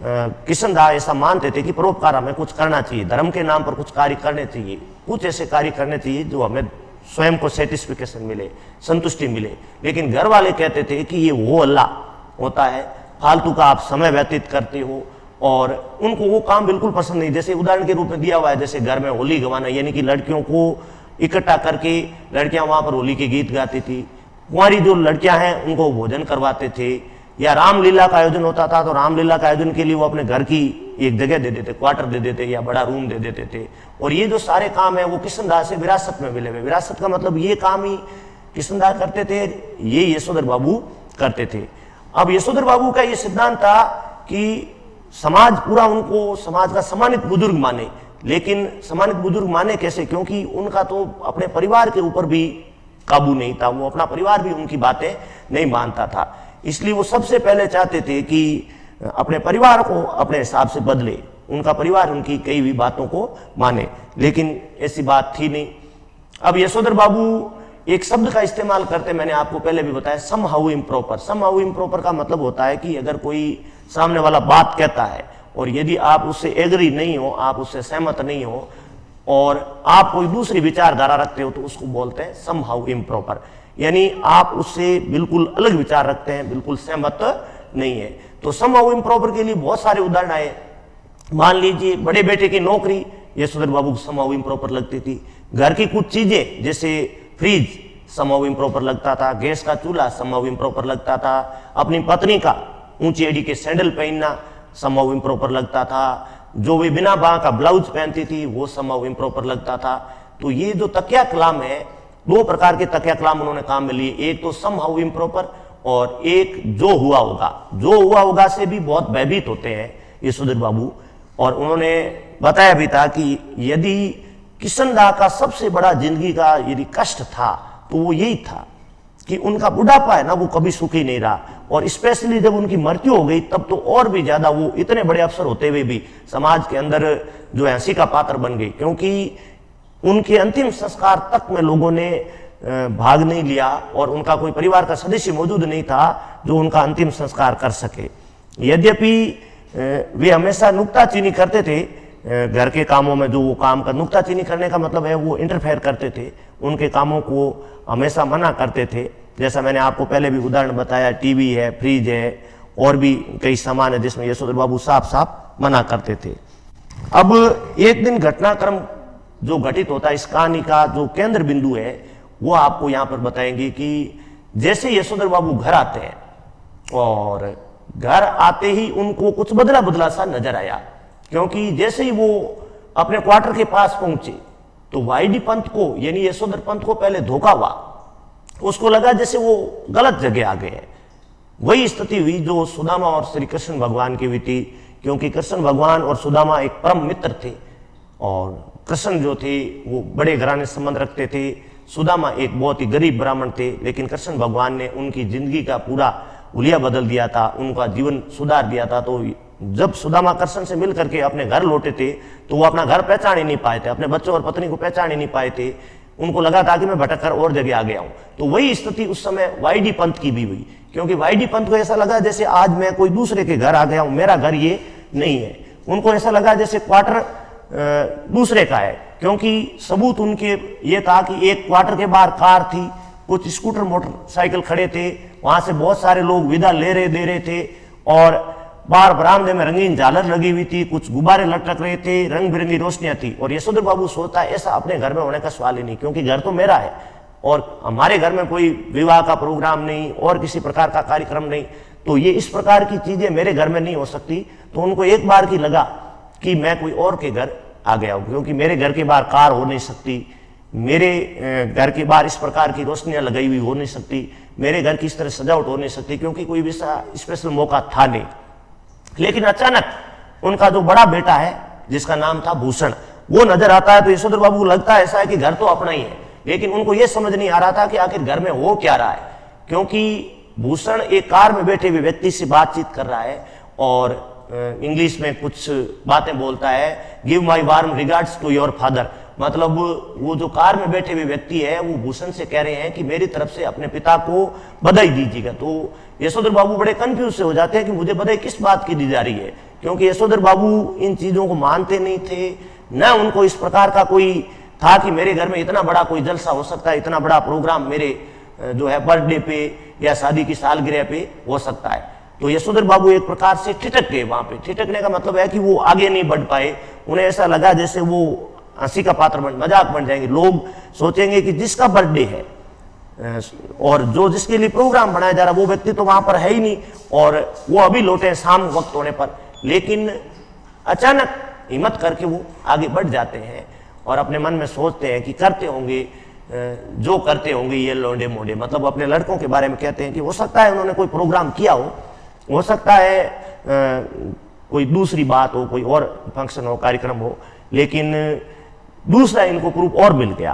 किशनदास ऐसा मानते थे कि परोपकार हमें कुछ करना चाहिए, धर्म के नाम पर कुछ कार्य करने चाहिए, कुछ ऐसे कार्य करने चाहिए जो हमें स्वयं को सेटिस्फिकेशन मिले, संतुष्टि मिले। लेकिन घर वाले कहते थे कि ये वो अल्लाह होता है, फालतू का आप समय व्यतीत करते हो, और उनको वो काम बिल्कुल पसंद नहीं। जैसे उदाहरण के रूप में दिया हुआ है, जैसे घर में होली गवाना, यानी कि लड़कियों को इकट्ठा करके लड़कियां वहां पर होली के गीत गाती थी, कुंवारी जो लड़कियां हैं उनको भोजन करवाते थे, या रामलीला का आयोजन होता था तो रामलीला का आयोजन के लिए वो अपने घर की एक जगह दे देते, क्वार्टर दे देते या बड़ा रूम दे देते थे। और ये जो सारे काम है वो किशनदास से विरासत में मिले हुए। विरासत का मतलब ये काम ही किशनदास करते थे, ये यशोधर बाबू करते थे। अब यशोधर बाबू का ये सिद्धांत था कि समाज पूरा उनको समाज का सम्मानित बुजुर्ग माने, लेकिन सम्मानित बुजुर्ग माने कैसे, क्योंकि उनका तो अपने परिवार के ऊपर भी काबू नहीं था, वो अपना परिवार भी उनकी बातें नहीं मानता था। इसलिए वो सबसे पहले चाहते थे कि अपने परिवार को अपने हिसाब से बदले, उनका परिवार उनकी कई भी बातों को माने, लेकिन ऐसी बात थी नहीं। अब यशोधर बाबू एक शब्द का इस्तेमाल करते, मैंने आपको पहले भी बताया, समहाउ इम्प्रॉपर। समहाउ इम्प्रॉपर का मतलब होता है कि अगर कोई सामने वाला बात कहता है और यदि आप उससे एग्री नहीं हो, आप उससे सहमत नहीं हो, और आप कोई दूसरी विचारधारा रखते हो, तो उसको बोलते हैं समहाउ इम्प्रॉपर। यानी आप उससे बिल्कुल अलग विचार रखते हैं, बिल्कुल सहमत नहीं है। तो समहाउ इम्प्रॉपर के लिए बहुत सारे उदाहरण आए। मान लीजिए बड़े बेटे की नौकरी यशोधर बाबू को समहाउ इम्प्रॉपर लगती थी। घर की कुछ चीजें जैसे फ्रिज समहाउ इम्प्रॉपर लगता था, गैस का चूल्हा समहाउ इम्प्रॉपर लगता था, अपनी पत्नी का ऊंची एड़ी के सैंडल पहनना समहाउ इम्प्रॉपर लगता था, जो भी बिना बाह का ब्लाउज पहनती थी वो समहाउ इम्प्रॉपर लगता था। तो ये जो तकिया कलाम है, 2 प्रकार के तकिया कलाम उन्होंने काम में लिए, एक तो समहाउ इम्प्रॉपर और एक जो हुआ होगा। जो हुआ होगा से भी बहुत भयभीत होते हैं यशोधर बाबू, और उन्होंने बताया भी था कि यदि किशनदास का सबसे बड़ा जिंदगी का यदि कष्ट था तो वो यही था कि उनका बुढ़ापा है ना, वो कभी सुखी नहीं रहा। और स्पेशली जब उनकी मृत्यु हो गई तब तो और भी ज्यादा वो इतने बड़े अफसर होते हुए भी समाज के अंदर जो हंसी का पात्र बन गई, क्योंकि उनके अंतिम संस्कार तक में लोगों ने भाग नहीं लिया और उनका कोई परिवार का सदस्य मौजूद नहीं था जो उनका अंतिम संस्कार कर सके। यद्यपि वे हमेशा नुक्ताचीनी करते थे घर के कामों में, जो वो काम कर, नुक्ताचीनी करने का मतलब है वो इंटरफेयर करते थे, उनके कामों को हमेशा मना करते थे। जैसा मैंने आपको पहले भी उदाहरण बताया, टीवी है, फ्रिज है और भी कई सामान है जिसमें यशोधर बाबू साफ साफ मना करते थे। अब एक दिन घटनाक्रम जो घटित होता है, इस कहानी का जो केंद्र बिंदु है वो आपको यहां पर बताएंगे कि जैसे यशोधर बाबू घर आते हैं और घर आते ही उनको कुछ बदला बदला सा नजर आया, क्योंकि जैसे ही वो अपने क्वार्टर के पास पहुंचे तो वाईडी पंत को यानी यशोधर पंत को पहले धोखा हुआ, उसको लगा जैसे वो गलत जगह आ गए हैं। वही स्थिति हुई जो सुदामा और श्री कृष्ण भगवान की हुई थी, क्योंकि कृष्ण भगवान और सुदामा एक परम मित्र थे और कृष्ण जो थे वो बड़े घराने से संबंध रखते थे, सुदामा एक बहुत ही गरीब ब्राह्मण थे, लेकिन कृष्ण भगवान ने उनकी जिंदगी का पूरा हुलिया बदल दिया था, उनका जीवन सुधार दिया था। तो जब सुदामा कृष्ण से मिल करके अपने घर लौटे थे तो वो अपना घर पहचान ही नहीं पाए थे, अपने बच्चों और पत्नी को पहचान ही नहीं पाए थे, उनको लगा था कि मैं भटक कर और जगह आ गया हूं। तो वही स्थिति उस समय वाईडी पंत की भी हुई, क्योंकि वाईडी पंत को ऐसा लगा जैसे आज मैं कोई दूसरे के घर आ गया हूं, मेरा घर ये नहीं है। उनको ऐसा लगा जैसे क्वार्टर दूसरे का है, क्योंकि सबूत उनके ये था कि एक क्वार्टर के बाहर कार थी, कुछ स्कूटर मोटरसाइकिल खड़े थे, वहां से बहुत सारे लोग विदा ले रहे दे रहे थे और बाहर बरामदे में रंगीन झालर लगी हुई थी, कुछ गुब्बारे लटक रहे थे, रंग बिरंगी रोशनियां थी। और यशोधर बाबू सोचता है ऐसा अपने घर में होने का सवाल ही नहीं, क्योंकि घर तो मेरा है और हमारे घर में कोई विवाह का प्रोग्राम नहीं और किसी प्रकार का कार्यक्रम नहीं, तो ये इस प्रकार की चीजें मेरे घर में नहीं हो सकती। तो उनको एक बार की लगा कि मैं कोई और के घर आ गया हूं, क्योंकि मेरे घर के बाहर कार हो नहीं सकती, मेरे घर के बाहर इस प्रकार की रोशनियां लगाई हुई हो नहीं सकती, मेरे घर की इस तरह सजावट हो नहीं सकती, क्योंकि कोई वैसा स्पेशल मौका था नहीं। लेकिन अचानक उनका जो बड़ा बेटा है जिसका नाम था भूषण, वो नजर आता है। तो यशोधर बाबू को लगता है ऐसा है कि घर तो अपना ही है, लेकिन उनको यह समझ नहीं आ रहा था कि आखिर घर में हो क्या रहा है, क्योंकि भूषण एक कार में बैठे हुए व्यक्ति से बातचीत कर रहा है और इंग्लिश में कुछ बातें बोलता है, give my warm regards to your father, मतलब वो जो कार में बैठे हुए व्यक्ति है वो भूषण से कह रहे हैं कि मेरी तरफ से अपने पिता को बधाई दीजिएगा। तो यशोधर बाबू बड़े कंफ्यूज से हो जाते हैं कि मुझे बधाई किस बात की दी जा रही है, क्योंकि यशोधर बाबू इन चीजों को मानते नहीं थे, न उनको इस प्रकार का कोई था कि मेरे घर में इतना बड़ा कोई जलसा हो सकता है, इतना बड़ा प्रोग्राम मेरे जो है बर्थडे पे या शादी की सालगिरह पे हो सकता है। तो यशोधर बाबू एक प्रकार से ठिठक गए। वहां पे ठिठकने का मतलब है कि वो आगे नहीं बढ़ पाए, उन्हें ऐसा लगा जैसे वो हंसी का पात्र मजाक बन जाएंगे, लोग सोचेंगे कि जिसका बर्थडे है और जो जिसके लिए प्रोग्राम बनाया जा रहा है वो व्यक्ति तो वहां पर है ही नहीं और वो अभी लौटे शाम वक्त होने पर। लेकिन अचानक हिम्मत करके वो आगे बढ़ जाते हैं और अपने मन में सोचते हैं कि करते होंगे जो करते होंगे ये लौंडे मोंडे, मतलब अपने लड़कों के बारे में कहते हैं कि हो सकता है उन्होंने कोई प्रोग्राम किया हो सकता है कोई दूसरी बात हो, कोई और फंक्शन हो, कार्यक्रम हो। लेकिन दूसरा इनको प्रूफ और मिल गया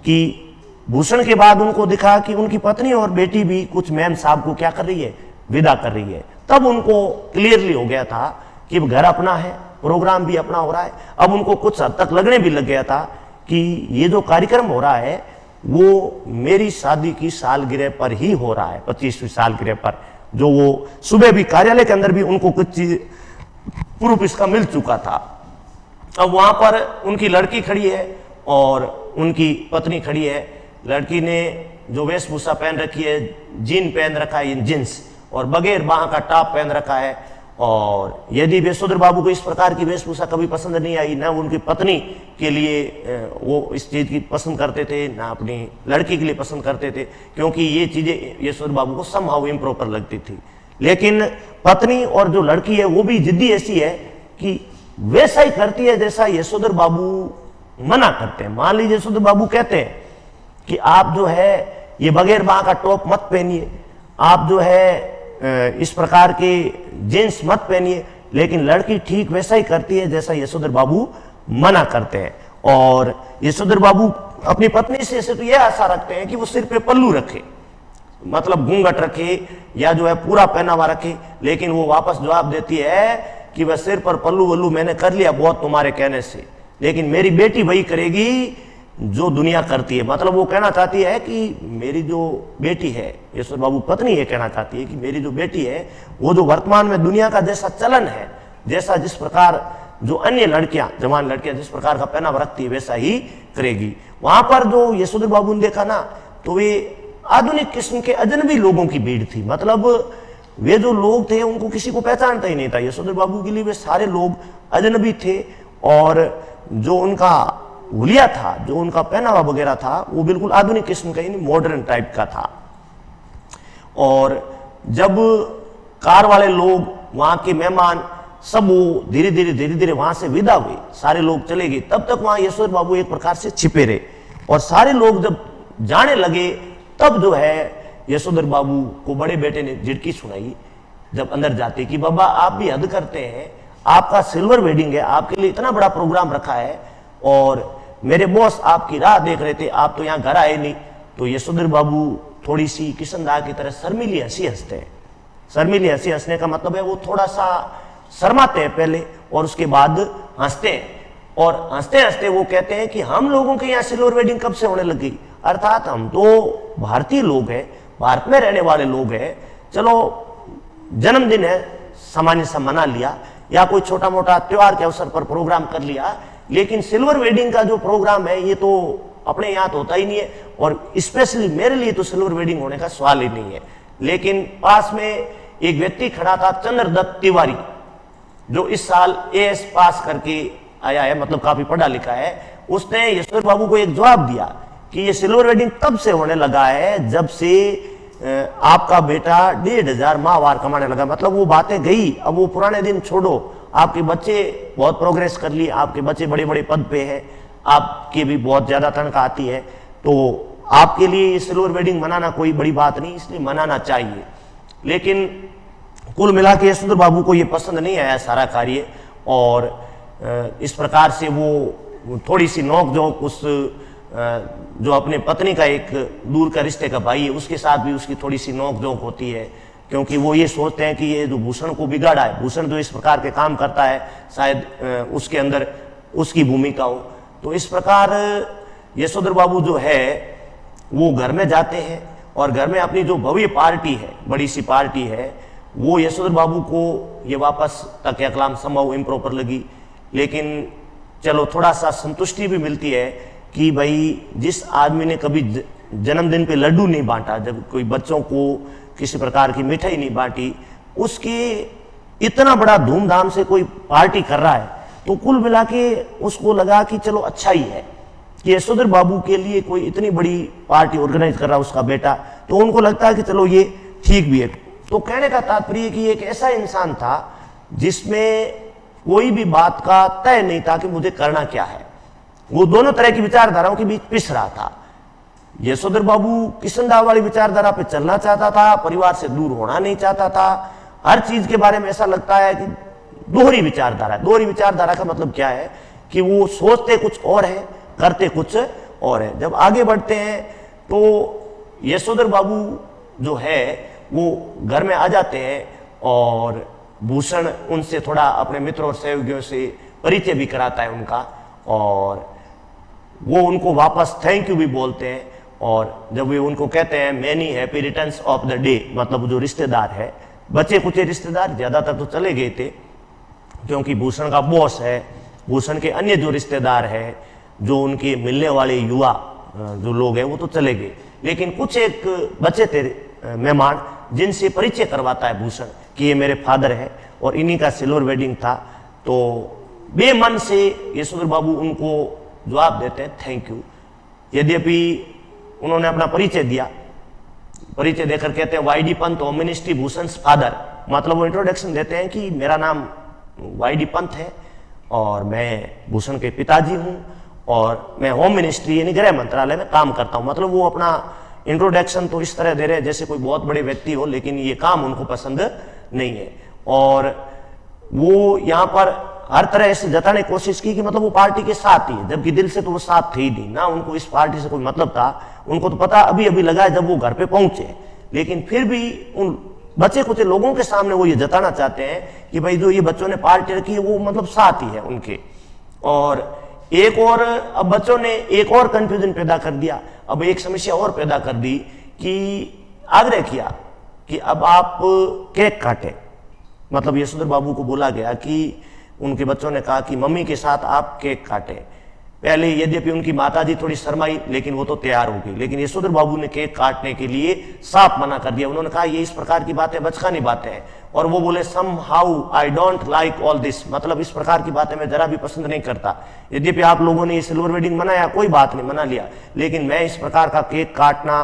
कि भूषण के बाद उनको दिखा कि उनकी पत्नी और बेटी भी कुछ मैम साहब को क्या कर रही है, विदा कर रही है। तब उनको क्लियरली हो गया था कि घर अपना है, प्रोग्राम भी अपना हो रहा है। अब उनको कुछ हद तक लगने भी लग गया था कि ये जो कार्यक्रम हो रहा है वो मेरी शादी की सालगिरह पर ही हो रहा है, 25वीं सालगिरह पर, जो वो सुबह भी कार्यालय के अंदर भी उनको कुछ चीज प्रूफ इसका मिल चुका था। अब वहां पर उनकी लड़की खड़ी है और उनकी पत्नी खड़ी है। लड़की ने जो वेशभूषा पहन रखी है, जीन पहन रखा है, जींस, और बगैर बाह का टॉप पहन रखा है। और यदि यशोधर बाबू को इस प्रकार की वेशभूषा कभी पसंद नहीं आई, ना उनकी पत्नी के लिए वो इस चीज की पसंद करते थे, ना अपनी लड़की के लिए पसंद करते थे, क्योंकि ये चीजें यशोधर बाबू को समहाउ इम्प्रॉपर लगती थी। लेकिन पत्नी और जो लड़की है वो भी जिद्दी ऐसी है कि वैसा ही करती है जैसा यशोधर बाबू मना करते हैं। मान लीजिए यशोधर बाबू कहते हैं कि आप जो है ये बगैर बाह का टॉप मत पहनिए, आप जो है इस प्रकार के जींस मत पहनिए, लेकिन लड़की ठीक वैसा ही करती है जैसा यशोधर बाबू मना करते हैं। और यशोधर बाबू अपनी पत्नी से तो यह आशा रखते हैं कि वो सिर पे पल्लू रखे, मतलब घूंघट रखे या जो है पूरा पहनावा रखे, लेकिन वो वापस जवाब देती है कि वह सिर पर पल्लू वल्लू मैंने कर लिया बहुत तुम्हारे कहने से, लेकिन मेरी बेटी वही करेगी जो दुनिया करती है। मतलब वो कहना चाहती है कि मेरी जो बेटी है, ईश्वर बाबू पत्नी ये कहना चाहती है कि मेरी जो बेटी है वो जो वर्तमान में दुनिया का जैसा चलन है, जैसा जिस प्रकार जो अन्य लड़कियां, जवान लड़कियां जिस प्रकार का पहनावा रखती है वैसा ही करेगी। वहां पर जो यशोधर बाबू ने देखा ना, तो वे आधुनिक किस्म के अजनबी लोगों की भीड़ थी। मतलब वे जो लोग थे उनको किसी को पहचानता ही नहीं था। यशोधर बाबू के लिए वे सारे लोग अजनबी थे, और जो उनका हुलिया था, जो उनका पहनावा वगैरह था, वो बिल्कुल आधुनिक किस्म का, यानी मॉडर्न टाइप का था। और जब कार वाले लोग, वहां के मेहमान सब वो धीरे धीरे वहां से विदा हुए, सारे लोग चले गए, तब तक वहां यशोधर बाबू एक प्रकार से छिपे रहे। और सारे लोग जब जाने लगे तब जो है यशोधर बाबू को बड़े बेटे ने झिड़की सुनाई जब अंदर जाते कि बाबा आप भी हद करते हैं, आपका सिल्वर वेडिंग है, आपके लिए इतना बड़ा प्रोग्राम रखा है और मेरे बॉस आपकी राह देख रहे थे, आप तो यहाँ घर आए नहीं। तो यशोधर बाबू थोड़ी सी किशनदास की तरह शर्मीली हंसी हंसते हैं। शर्मीली हंसी हंसने का मतलब है वो थोड़ा सा शर्माते हैं पहले और उसके बाद हंसते हैं, और हंसते हंसते वो कहते हैं कि हम लोगों के यहाँ सिल्वर वेडिंग कब से होने लगी, अर्थात हम तो भारतीय लोग हैं, भारत में रहने वाले लोग हैं, चलो जन्मदिन है सामान्य सा मना लिया या कोई छोटा मोटा त्योहार के अवसर पर प्रोग्राम कर लिया, लेकिन सिल्वर वेडिंग का जो प्रोग्राम है ये तो अपने यहाँ तो होता ही नहीं है, और स्पेशली मेरे लिए तो सिल्वर वेडिंग होने का सवाल ही नहीं है। लेकिन पास में एक व्यक्ति खड़ा था, चंद्रदत्त तिवारी, जो इस साल एएस पास करके आया है, मतलब काफी पढ़ा लिखा है। उसने यशोधर बाबू को एक जवाब दिया कि ये सिल्वर वेडिंग तब से होने लगा है जब से आपका बेटा 1,500 माहवार कमाने लगा। मतलब वो बातें गई, अब वो पुराने दिन छोड़ो, आपके बच्चे बहुत प्रोग्रेस कर लिए, आपके बच्चे बड़े बड़े पद पे हैं, आपकी भी बहुत ज्यादा तनख्वाह आती है, तो आपके लिए सिल्वर वेडिंग मनाना कोई बड़ी बात नहीं, इसलिए मनाना चाहिए। लेकिन कुल मिला के यशोधर बाबू को ये पसंद नहीं आया सारा कार्य, और इस प्रकार से वो थोड़ी सी नोक-झोंक उस जो अपने पत्नी का एक दूर का रिश्ते का भाई है उसके साथ भी उसकी थोड़ी सी नोक-झोंक होती है, क्योंकि वो ये सोचते हैं कि ये जो भूषण को बिगाड़ा है, भूषण जो इस प्रकार के काम करता है शायद उसके अंदर उसकी भूमिका हो। तो इस प्रकार यशोधर बाबू जो है वो घर में जाते हैं, और घर में अपनी जो भव्य पार्टी है, बड़ी सी पार्टी है, वो यशोधर बाबू को ये वापस तक कलाम संभव इम्प्रॉपर लगी। लेकिन चलो थोड़ा सा संतुष्टि भी मिलती है कि भाई जिस आदमी ने कभी जन्मदिन पे लड्डू नहीं बांटा, जब कोई बच्चों को किसी प्रकार की मिठाई नहीं बांटी, उसके इतना बड़ा धूमधाम से कोई पार्टी कर रहा है, तो कुल मिला के उसको लगा कि चलो अच्छा ही है कि यशोधर बाबू के लिए कोई इतनी बड़ी पार्टी ऑर्गेनाइज कर रहा है उसका बेटा, तो उनको लगता है कि चलो ये ठीक भी है। तो कहने का तात्पर्य कि एक ऐसा इंसान था जिसमें कोई भी बात का तय नहीं था कि मुझे करना क्या है, वो दोनों तरह की विचारधाराओं के बीच पिस रहा था। यशोधर बाबू किशनदास वाली विचारधारा पे चलना चाहता था, परिवार से दूर होना नहीं चाहता था, हर चीज के बारे में ऐसा लगता है कि दोहरी विचारधारा। दोहरी विचारधारा का मतलब क्या है कि वो सोचते कुछ और है, करते कुछ और है। जब आगे बढ़ते हैं तो यशोधर बाबू जो है वो घर में आ जाते हैं, और भूषण उनसे थोड़ा अपने मित्रों और सहयोगियों से परिचय भी कराता है उनका, और वो उनको वापस थैंक यू भी बोलते हैं। और जब वे उनको कहते हैं many happy returns of the day, मतलब जो रिश्तेदार है, बचे कुछ रिश्तेदार ज्यादातर तो चले गए थे क्योंकि भूषण का बॉस है, भूषण के अन्य जो रिश्तेदार है, जो उनके मिलने वाले युवा जो लोग हैं वो तो चले गए, लेकिन कुछ एक बचे थे मेहमान जिनसे परिचय करवाता है भूषण कि ये मेरे फादर है और इन्हीं का सिल्वर वेडिंग था। तो बेमन से यशोधर बाबू उनको जवाब देते हैं थैंक यू। यद्यपि उन्होंने अपना परिचय दिया, परिचय देकर कहते हैं Y D Pant home ministry Bhushan father, मतलब वो इंट्रोडक्शन देते हैं कि मेरा नाम वाई डी पंत है और मैं भूषण के पिताजी हूं और मैं होम मिनिस्ट्री यानी गृह मंत्रालय में काम करता हूं। मतलब वो अपना इंट्रोडक्शन तो इस तरह दे रहे हैं जैसे कोई बहुत बड़े व्यक्ति हो, लेकिन ये काम उनको पसंद नहीं है। और वो यहाँ पर हर तरह से जताने की कोशिश की कि मतलब वो पार्टी के साथ ही है, जबकि दिल से तो वो साथ थे ही नहीं ना, उनको इस पार्टी से कोई मतलब था। उनको तो पता अभी अभी लगा है जब वो घर पे पहुंचे, लेकिन फिर भी उन बचे कुछ लोगों के सामने वो ये जताना चाहते हैं कि भाई जो ये बच्चों ने पार्टी रखी है वो मतलब साथ ही है उनके। और एक और अब बच्चों ने एक और कंफ्यूजन पैदा कर दिया, अब एक समस्या और पैदा कर दी कि आग्रह किया कि अब आप केक काटें। मतलब यशोधर बाबू को बोला गया कि उनके बच्चों ने कहा कि मम्मी के साथ आप केक काटें। पहले यद्यपि उनकी माताजी थोड़ी शर्माई, लेकिन वो तो तैयार हो गई। लेकिन यशोधर बाबू ने केक काटने के लिए साफ मना कर दिया। उन्होंने कहा ये इस प्रकार की बातें बचकानी बातें हैं। और वो बोले somehow I don't like all this, मतलब इस प्रकार की बातें मैं जरा भी पसंद नहीं करता। यद्यपि आप लोगों ने ये सिल्वर वेडिंग मनाया, कोई बात नहीं, मना लिया, लेकिन मैं इस प्रकार का केक काटना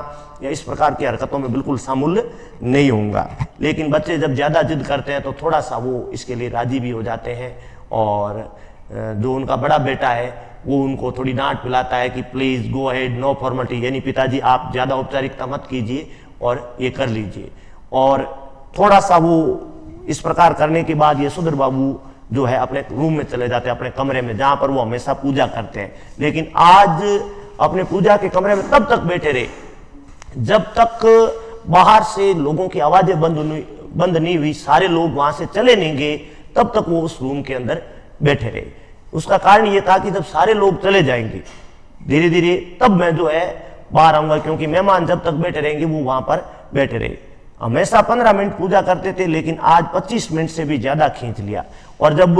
या इस प्रकार की हरकतों में बिल्कुल शामिल नहीं होऊंगा। लेकिन बच्चे जब ज्यादा जिद करते हैं तो थोड़ा सा वो इसके लिए राजी भी हो जाते हैं। और जो उनका बड़ा बेटा है वो उनको थोड़ी डांट पिलाता है कि please go ahead, no formality, यानी पिताजी आप ज्यादा औपचारिकता मत कीजिए और ये कर लीजिए। और थोड़ा सा वो इस प्रकार करने के बाद यशोधर बाबू जो है अपने रूम में चले जाते हैं, अपने कमरे में, जहां पर वो हमेशा पूजा करते हैं। लेकिन आज अपने पूजा के कमरे में तब तक बैठे रहे जब तक बाहर से लोगों की आवाजें बंद नहीं हुई, सारे लोग वहां से चले नहीं गए, तब तक वो उस रूम के अंदर बैठे रहे। उसका कारण ये था कि जब सारे लोग चले जाएंगे धीरे धीरे तब मैं जो है बाहर आऊंगा, क्योंकि मेहमान जब तक बैठे रहेंगे वो वहां पर बैठे रहे। हमेशा 15 मिनट पूजा करते थे, लेकिन आज 25 मिनट से भी ज्यादा खींच लिया। और जब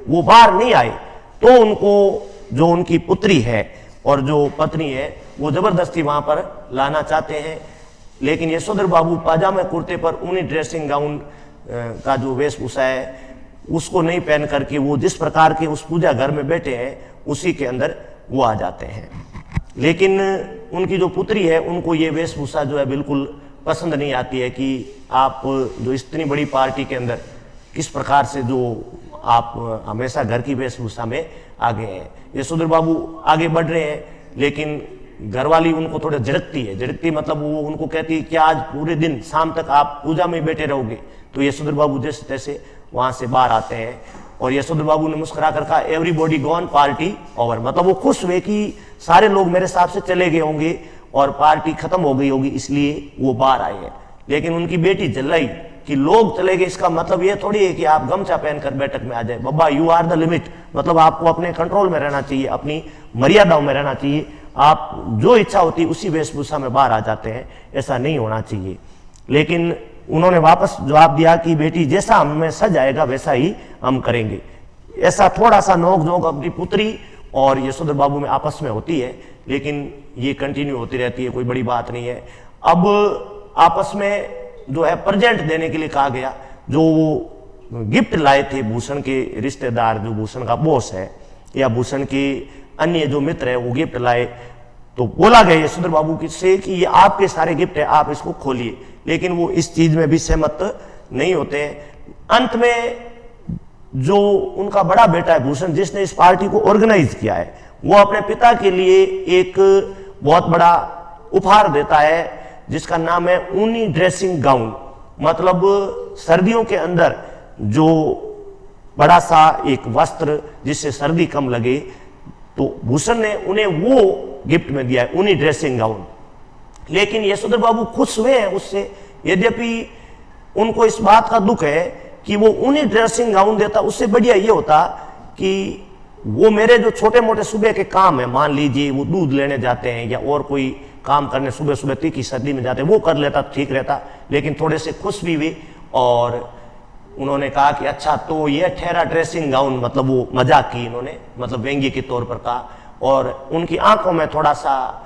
वो बाहर नहीं आए तो उनको जो उनकी पुत्री है और जो पत्नी है वो जबरदस्ती वहां पर लाना चाहते हैं। लेकिन यशोधर बाबू पाजामे कुर्ते पर ऊनी ड्रेसिंग गाउन का जो वेशभूषा है उसको नहीं पहन करके वो जिस प्रकार के उस पूजा घर में बैठे हैं उसी के अंदर वो आ जाते हैं। लेकिन उनकी जो पुत्री है उनको ये वेशभूषा जो है बिल्कुल पसंद नहीं आती है कि आप जो इतनी बड़ी पार्टी के अंदर किस प्रकार से जो आप हमेशा घर की वेशभूषा में आगे हैं। यशोधर बाबू आगे बढ़ रहे हैं, लेकिन घरवाली उनको थोड़ा झिड़कती मतलब वो उनको कहती है कि आज पूरे दिन शाम तक आप पूजा में बैठे रहोगे। तो यशोधर बाबू जैसे तैसे वहां से बाहर आते हैं और यशोधर बाबू ने मुस्कुरा कर कहा एवरीबॉडी गॉन, पार्टी ओवर। मतलब वो खुश हुए कि सारे लोग मेरे साथ से चले गए होंगे और पार्टी खत्म हो गई होगी, इसलिए वो बाहर आए हैं। लेकिन उनकी बेटी जल्लाई कि लोग चले गए, इसका मतलब ये थोड़ी है कि आप गमछा पहनकर बैठक में आ जाए। बब्बा यू आर द लिमिट, मतलब आपको अपने कंट्रोल में रहना चाहिए, अपनी मर्यादाओं में रहना चाहिए। आप जो इच्छा होती है उसी वेशभूषा में बाहर आ जाते हैं, ऐसा नहीं होना चाहिए। लेकिन उन्होंने वापस जवाब दिया कि बेटी जैसा हमें सज आएगा वैसा ही हम करेंगे। ऐसा थोड़ा सा नोक-झोंक अपनी पुत्री और यशोधर बाबू में आपस में होती है, लेकिन ये कंटिन्यू होती रहती है, कोई बड़ी बात नहीं है। अब आपस में जो है प्रेजेंट देने के लिए कहा गया। जो वो गिफ्ट लाए थे भूषण के रिश्तेदार, जो भूषण का बॉस है या भूषण के अन्य जो मित्र है वो गिफ्ट लाए, तो बोला गया यशोधर बाबू से कि ये आपके सारे गिफ्ट है, आप इसको खोलिए। लेकिन वो इस चीज में भी सहमत नहीं होते हैं। अंत में जो उनका बड़ा बेटा है भूषण, जिसने इस पार्टी को ऑर्गेनाइज किया है, वो अपने पिता के लिए एक बहुत बड़ा उपहार देता है जिसका नाम है ऊनी ड्रेसिंग गाउन। मतलब सर्दियों के अंदर जो बड़ा सा एक वस्त्र जिससे सर्दी कम लगे, तो भूषण ने उन्हें वो गिफ्ट में दिया है, ऊनी ड्रेसिंग गाउन। लेकिन यशोधर बाबू खुश हुए हैं उससे, यद्यपि उनको इस बात का दुख है कि वो ऊनी ड्रेसिंग गाउन देता, उससे बढ़िया ये होता कि वो मेरे जो छोटे मोटे सुबह के काम है, मान लीजिए वो दूध लेने जाते हैं या और कोई काम करने सुबह सुबह तीखी सर्दी में जाते हैं, वो कर लेता ठीक रहता। लेकिन थोड़े से खुश भी हुए और उन्होंने कहा कि अच्छा तो ये ठहरा ड्रेसिंग गाउन, मतलब वो मजाक की इन्होंने, मतलब व्यंग्य के तौर पर कहा। और उनकी आंखों में थोड़ा सा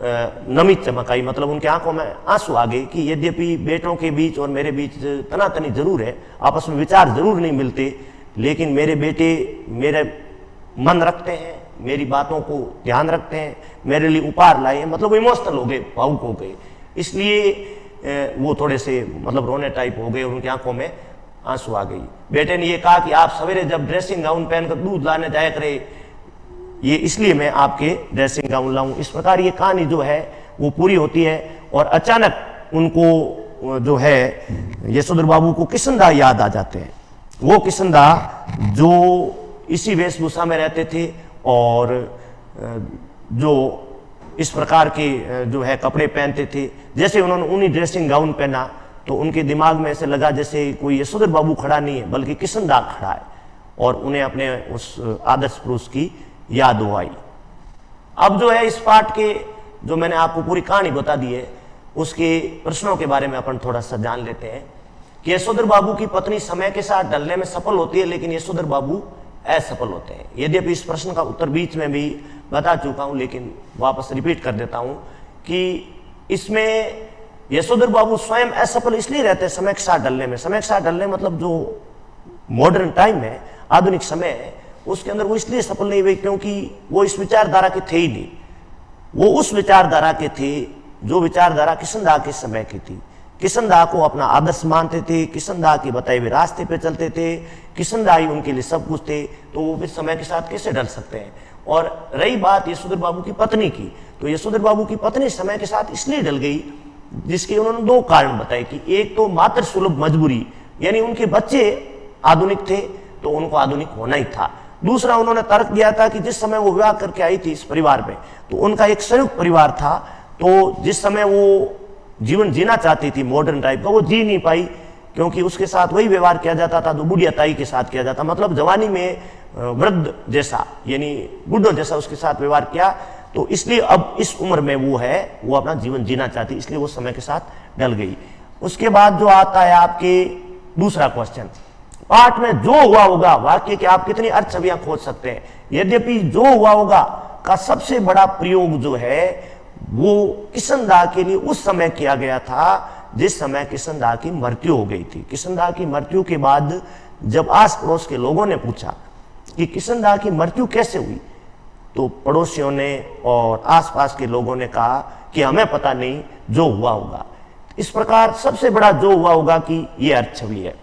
नमी चमक आई, मतलब उनकी आंखों में आंसू आ गए कि यद्यपि बेटों के बीच और मेरे बीच तनातनी जरूर है, आपस में विचार जरूर नहीं मिलते, लेकिन मेरे बेटे मेरे मन रखते हैं, मेरी बातों को ध्यान रखते हैं, मेरे लिए उपहार लाए हैं। मतलब वो इमोशनल हो गए, भावुक हो गए, इसलिए वो थोड़े से मतलब रोने टाइप हो गए और उनकी आंखों में आंसू आ गई। बेटे ने ये कहा कि आप सवेरे जब ड्रेसिंग गाउन पहनकर दूध लाने जाया करे, ये इसलिए मैं आपके ड्रेसिंग गाउन लाऊं। इस प्रकार ये कहानी जो है वो पूरी होती है और अचानक उनको जो है यशोधर बाबू को किशनदा याद आ जाते हैं। वो किशनदा जो इसी वेशभूषा में रहते थे और जो इस प्रकार के जो है कपड़े पहनते थे। जैसे उन्होंने ऊनी ड्रेसिंग गाउन पहना तो उनके दिमाग में ऐसे लगा जैसे कोई यशोधर बाबू खड़ा नहीं है बल्कि किशनदा खड़ा है, और उन्हें अपने उस आदर्श पुरुष की याद हो आई। अब जो है इस पाठ के जो मैंने आपको पूरी कहानी बता दी है उसके प्रश्नों के बारे में अपन थोड़ा सा जान लेते हैं कि यशोधर बाबू की पत्नी समय के साथ ढलने में सफल होती है लेकिन यशोधर बाबू असफल होते हैं। यद्यपि इस प्रश्न का उत्तर बीच में भी बता चुका हूं लेकिन वापस रिपीट कर देता हूं कि इसमें यशोधर बाबू स्वयं असफल इसलिए रहते हैं समय के साथ ढलने में। समय के साथ ढलने मतलब जो मॉडर्न टाइम है, आधुनिक समय है, उसके अंदर वो इसलिए सफल नहीं हुए क्योंकि वो इस विचारधारा के थे ही नहीं। वो उस विचारधारा के थे जो विचारधारा किशनदा के समय की थी। किशनदा को अपना आदर्श मानते थे, किशनदा के बताए हुए रास्ते पे चलते थे, किशनदा ही उनके लिए सब कुछ थे, तो वो भी समय के साथ कैसे ढल सकते हैं। और रही बात यशोधर बाबू की पत्नी की, तो यशोधर बाबू की पत्नी समय के साथ इसलिए ढल गई जिसके उन्होंने दो कारण बताए कि एक तो मातृ सुलभ मजबूरी, यानी उनके बच्चे आधुनिक थे तो उनको आधुनिक होना ही था। दूसरा उन्होंने तर्क दिया था कि जिस समय वो विवाह करके आई थी इस परिवार में तो उनका एक संयुक्त परिवार था, तो जिस समय वो जीवन जीना चाहती थी मॉडर्न टाइप का वो जी नहीं पाई क्योंकि उसके साथ वही व्यवहार किया जाता था जो बुढ़िया ताई के साथ किया जाता, मतलब जवानी में वृद्ध जैसा यानी बुढ़ो जैसा उसके साथ व्यवहार किया। तो इसलिए अब इस उम्र में वो है वो अपना जीवन जीना चाहती, इसलिए वो समय के साथ ढल गई। उसके बाद जो आता है आपके दूसरा क्वेश्चन, पाठ में जो हुआ होगा वाक्य के आप कितनी अर्थ छवियां खोज सकते हैं। यद्यपि जो हुआ होगा का सबसे बड़ा प्रयोग जो है वो किशनदा के लिए उस समय किया गया था जिस समय किशनदा की मृत्यु हो गई थी। किशनदा की मृत्यु के बाद जब आस पड़ोस के लोगों ने पूछा कि किशनदा की मृत्यु कैसे हुई तो पड़ोसियों ने और आसपास के लोगों ने कहा कि हमें पता नहीं, जो हुआ होगा। इस प्रकार सबसे बड़ा जो हुआ होगा कि यह अर्थ छवि है।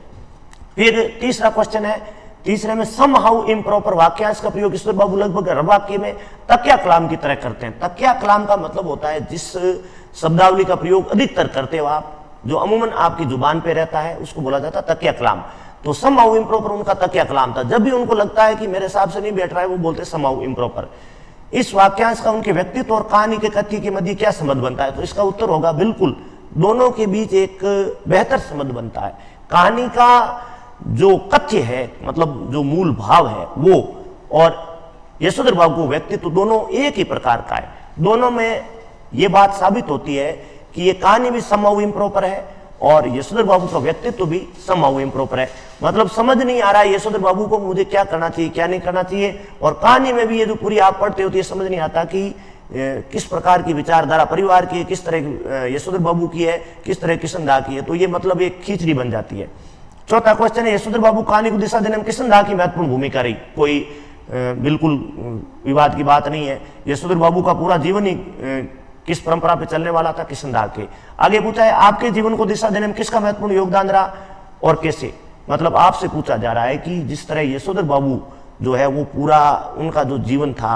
फिर तीसरा क्वेश्चन है, तीसरे में सम हाउ इम्प्रॉपर वाक्यांश का प्रयोग ईश्वर बाबू लगभग हर वाक्य में तकिया कलाम की तरह करते हैं। तकिया कलाम का मतलब होता है जिस शब्दावली का प्रयोग अधिकतर करते हो आप, जो अमूमन आपकी जुबान पे रहता है, उसको बोला जाता है तकिया कलाम। तो सम हाउ इम्प्रॉपर उनका तकिया कलाम था। जब भी उनको लगता है कि मेरे हिसाब से नहीं बैठ रहा है वो बोलते सम हाउ इम्प्रॉपर। इस वाक्यांश का उनके व्यक्तित्व और कहानी के कथ्य के मध्य क्या संबंध बनता है, तो इसका उत्तर होगा बिल्कुल दोनों के बीच एक बेहतर संबंध बनता है। कहानी का जो कथ्य है मतलब जो मूल भाव है वो और यशोधर बाबू को व्यक्तित्व दोनों एक ही प्रकार का है। दोनों में ये बात साबित होती है कि ये कहानी भी समहाउ इम्प्रॉपर है और यशोधर बाबू का व्यक्तित्व भी समहाउ इम्प्रॉपर है। मतलब समझ नहीं आ रहा है यशोधर बाबू को मुझे क्या करना चाहिए क्या नहीं करना चाहिए, और कहानी में भी ये जो पूरी आप पढ़ते होती है समझ नहीं आता कि किस प्रकार की विचारधारा परिवार की है, किस तरह यशोधर बाबू की है, किस तरह किशनदा की है। तो ये मतलब एक खिचड़ी बन जाती है। चौथा क्वेश्चन है, यशोधर बाबू कहानी को दिशा देने में किशनदा की महत्वपूर्ण भूमिका रही। कोई बिल्कुल विवाद की बात नहीं है। यशोधर बाबू का पूरा जीवन ही किस परंपरा पे चलने वाला था, किशनदा के। आगे पूछा है आपके जीवन को दिशा देने में किसका महत्वपूर्ण योगदान रहा और कैसे। मतलब आपसे पूछा जा रहा है कि जिस तरह यशोधर बाबू जो है वो पूरा उनका जो जीवन था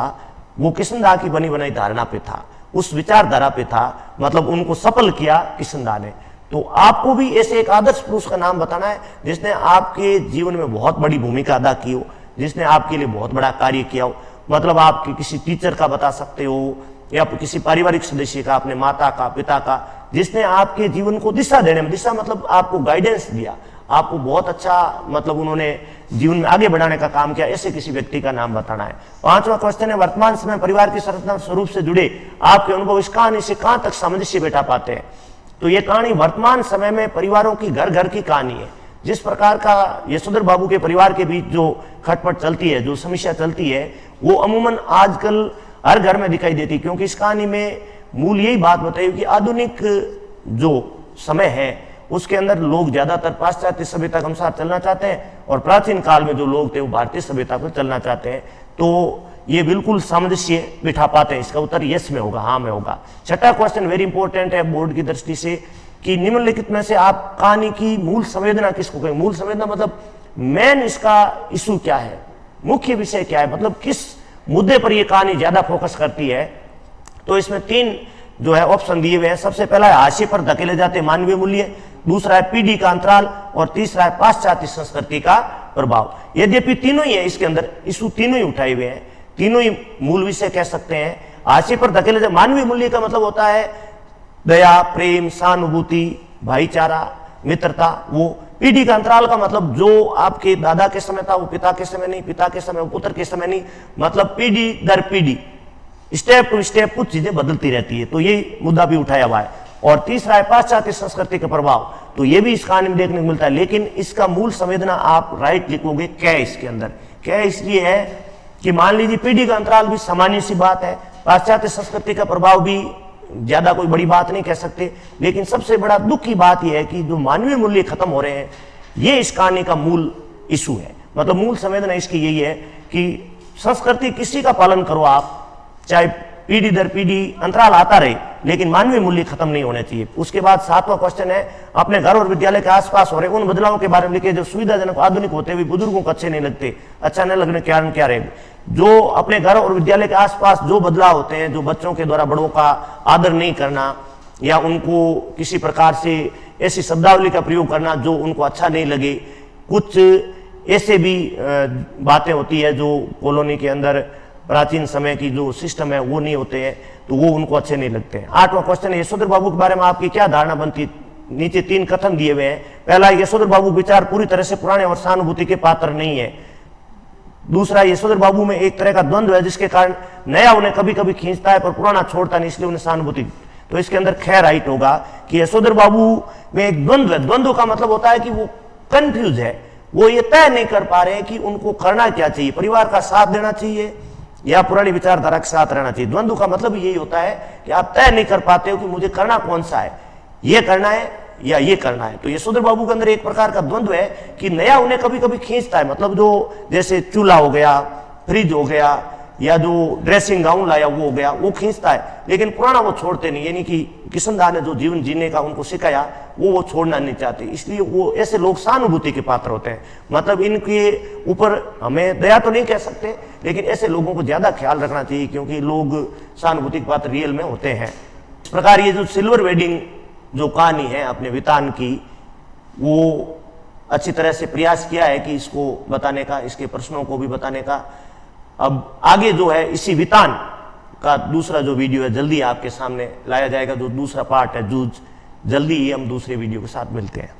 वो किशनदा की बनी बनाई धारणा पे था, उस विचारधारा पे था, मतलब उनको सफल किया किशनदा ने। तो आपको भी ऐसे एक आदर्श पुरुष का नाम बताना है जिसने आपके जीवन में बहुत बड़ी भूमिका अदा की हो, जिसने आपके लिए बहुत बड़ा कार्य किया हो। मतलब आप किसी टीचर का बता सकते हो या किसी पारिवारिक सदस्य का, अपने माता का, पिता का, जिसने आपके जीवन को दिशा देने में, दिशा मतलब आपको गाइडेंस दिया, आपको बहुत अच्छा मतलब उन्होंने जीवन में आगे बढ़ाने का काम किया, ऐसे किसी व्यक्ति का नाम बताना है। पांचवा क्वेश्चन है वर्तमान समय परिवार की संरचना स्वरूप से जुड़े आपके अनुभव इस कहानी से कहां तक सामंजस्य बैठा पाते हैं। तो ये कहानी वर्तमान समय में परिवारों की घर घर की कहानी है। जिस प्रकार का यशोधर बाबू के परिवार के बीच जो खटपट चलती है, जो समस्या चलती है, वो अमूमन आजकल हर घर में दिखाई देती है, क्योंकि इस कहानी में मूल यही बात बताई कि आधुनिक जो समय है उसके अंदर लोग ज्यादातर पाश्चात्य सभ्यता के अनुसार चलना चाहते हैं और प्राचीन काल में जो लोग थे वो भारतीय सभ्यता पर चलना चाहते हैं। तो ये बिल्कुल सामंजस्य बिठा पाते हैं। इसका उत्तर यस में होगा, हाँ में होगा। छठा क्वेश्चन वेरी इंपॉर्टेंट है बोर्ड की दृष्टि से कि निम्नलिखित में से आप कहानी की मूल संवेदना किसको कहें। मूल संवेदना मतलब मेन इसका इशू क्या है, मुख्य विषय क्या है, मतलब किस मुद्दे पर यह कहानी ज्यादा फोकस करती है। तो इसमें तीन जो है ऑप्शन दिए हुए हैं। सबसे पहला है हाशिए पर धकेले जाते मानवीय मूल्य, दूसरा है पीढ़ी का अंतराल और तीसरा है पाश्चात्य संस्कृति का प्रभाव। यद्यपि तीनों ही है इसके अंदर, इशू तीनों ही उठाए हुए हैं, तीनों ही मूल विषय कह सकते हैं। हाशिए पर धकेले जाए। मानवीय मूल्य का मतलब होता है दया, प्रेम, सहानुभूति, भाईचारा, मित्रता। वो पीढ़ी का अंतराल का मतलब जो आपके दादा के समय था वो पिता के समय नहीं, पिता के समय वो पुत्र के समय नहीं, मतलब पीढ़ी दर पीढ़ी, स्टेप टू स्टेप कुछ चीजें बदलती रहती है। तो ये मुद्दा भी उठाया हुआ है। और तीसरा है पाश्चात्य संस्कृति का प्रभाव, तो ये भी इस कहानी में देखने को मिलता है। लेकिन इसका मूल संवेदना आप राइट लिखोगे क्या इसके अंदर, क्या इसलिए है कि मान लीजिए पीढ़ी का अंतराल भी सामान्य सी बात है, पाश्चात्य संस्कृति का प्रभाव भी ज्यादा कोई बड़ी बात नहीं कह सकते। लेकिन सबसे बड़ा दुख की बात यह है कि जो मानवीय मूल्य खत्म हो रहे हैं, ये इस कहानी का मूल इशू है। मतलब मूल संवेदना इसकी यही है कि संस्कृति किसी का पालन करो आप, चाहे पीढ़ी दर पीढ़ी अंतराल आता रहे, लेकिन मानवीय मूल्य खत्म नहीं होने चाहिए। उसके बाद 7वां क्वेश्चन है, अपने घर और विद्यालय के आसपास हो रहे उन बदलावों के बारे में लिखिए जो सुविधाजनक आधुनिक होते हुए बुजुर्गों को अच्छे नहीं लगते। अच्छा न लगने के कारण क्या रहेगा? जो अपने घर और विद्यालय के आसपास जो बदलाव होते हैं, जो बच्चों के द्वारा बड़ों का आदर नहीं करना या उनको किसी प्रकार से ऐसी शब्दावली का प्रयोग करना जो उनको अच्छा नहीं लगे, कुछ ऐसे भी बातें होती है जो कॉलोनी के अंदर प्राचीन समय की जो सिस्टम है वो नहीं होते हैं, तो वो उनको अच्छे नहीं लगते हैं। 8वां क्वेश्चन है, यशोधर बाबू के बारे में आपकी क्या धारणा बनती? नीचे 3 कथन दिए हुए हैं। पहला, यशोधर बाबू विचार पूरी तरह से पुराने और सहानुभूति के पात्र नहीं है। दूसरा, यशोधर बाबू में एक तरह का द्वंद्व है जिसके कारण नया उन्हें कभी कभी खींचता है पर पुराना छोड़ता नहीं, इसलिए उन्हें सहानुभूति। तो इसके अंदर खैर राइट होगा कि यशोधर बाबू में एक द्वंद्व है। द्वंद्व का मतलब होता है कि वो कंफ्यूज है, वो ये तय नहीं कर पा रहे हैं कि उनको करना क्या चाहिए, परिवार का साथ देना चाहिए या पुरानी विचारधारा के साथ रहना चाहिए। द्वंद्व का मतलब यही होता है कि आप तय नहीं कर पाते हो कि मुझे करना कौन सा है, ये करना है या ये करना है। तो यशोधर बाबू के अंदर एक प्रकार का द्वंद्व है कि नया उन्हें कभी कभी खींचता है, मतलब जो जैसे चूल्हा हो गया, फ्रिज हो गया या जो ड्रेसिंग गाउन लाया वो हो गया, वो खींचता है, लेकिन पुराना वो छोड़ते नहीं। यानी कि किशनदास ने जो जीवन जीने का उनको सिखाया वो छोड़ना नहीं चाहते, इसलिए वो ऐसे लोग सहानुभूति के पात्र होते हैं। मतलब इनके ऊपर हमें दया तो नहीं कह सकते, लेकिन ऐसे लोगों को ज्यादा ख्याल रखना चाहिए क्योंकि लोग सहानुभूति के पात्र रियल में होते हैं। इस प्रकार ये जो सिल्वर वेडिंग जो कहानी है अपने वितान की, वो अच्छी तरह से प्रयास किया है कि इसको बताने का, इसके प्रश्नों को भी बताने का। अब आगे जो है इसी वितान का दूसरा जो वीडियो है जल्दी आपके सामने लाया जाएगा, जो दूसरा पार्ट है जूझ। जल्दी ही हम दूसरे वीडियो के साथ मिलते हैं।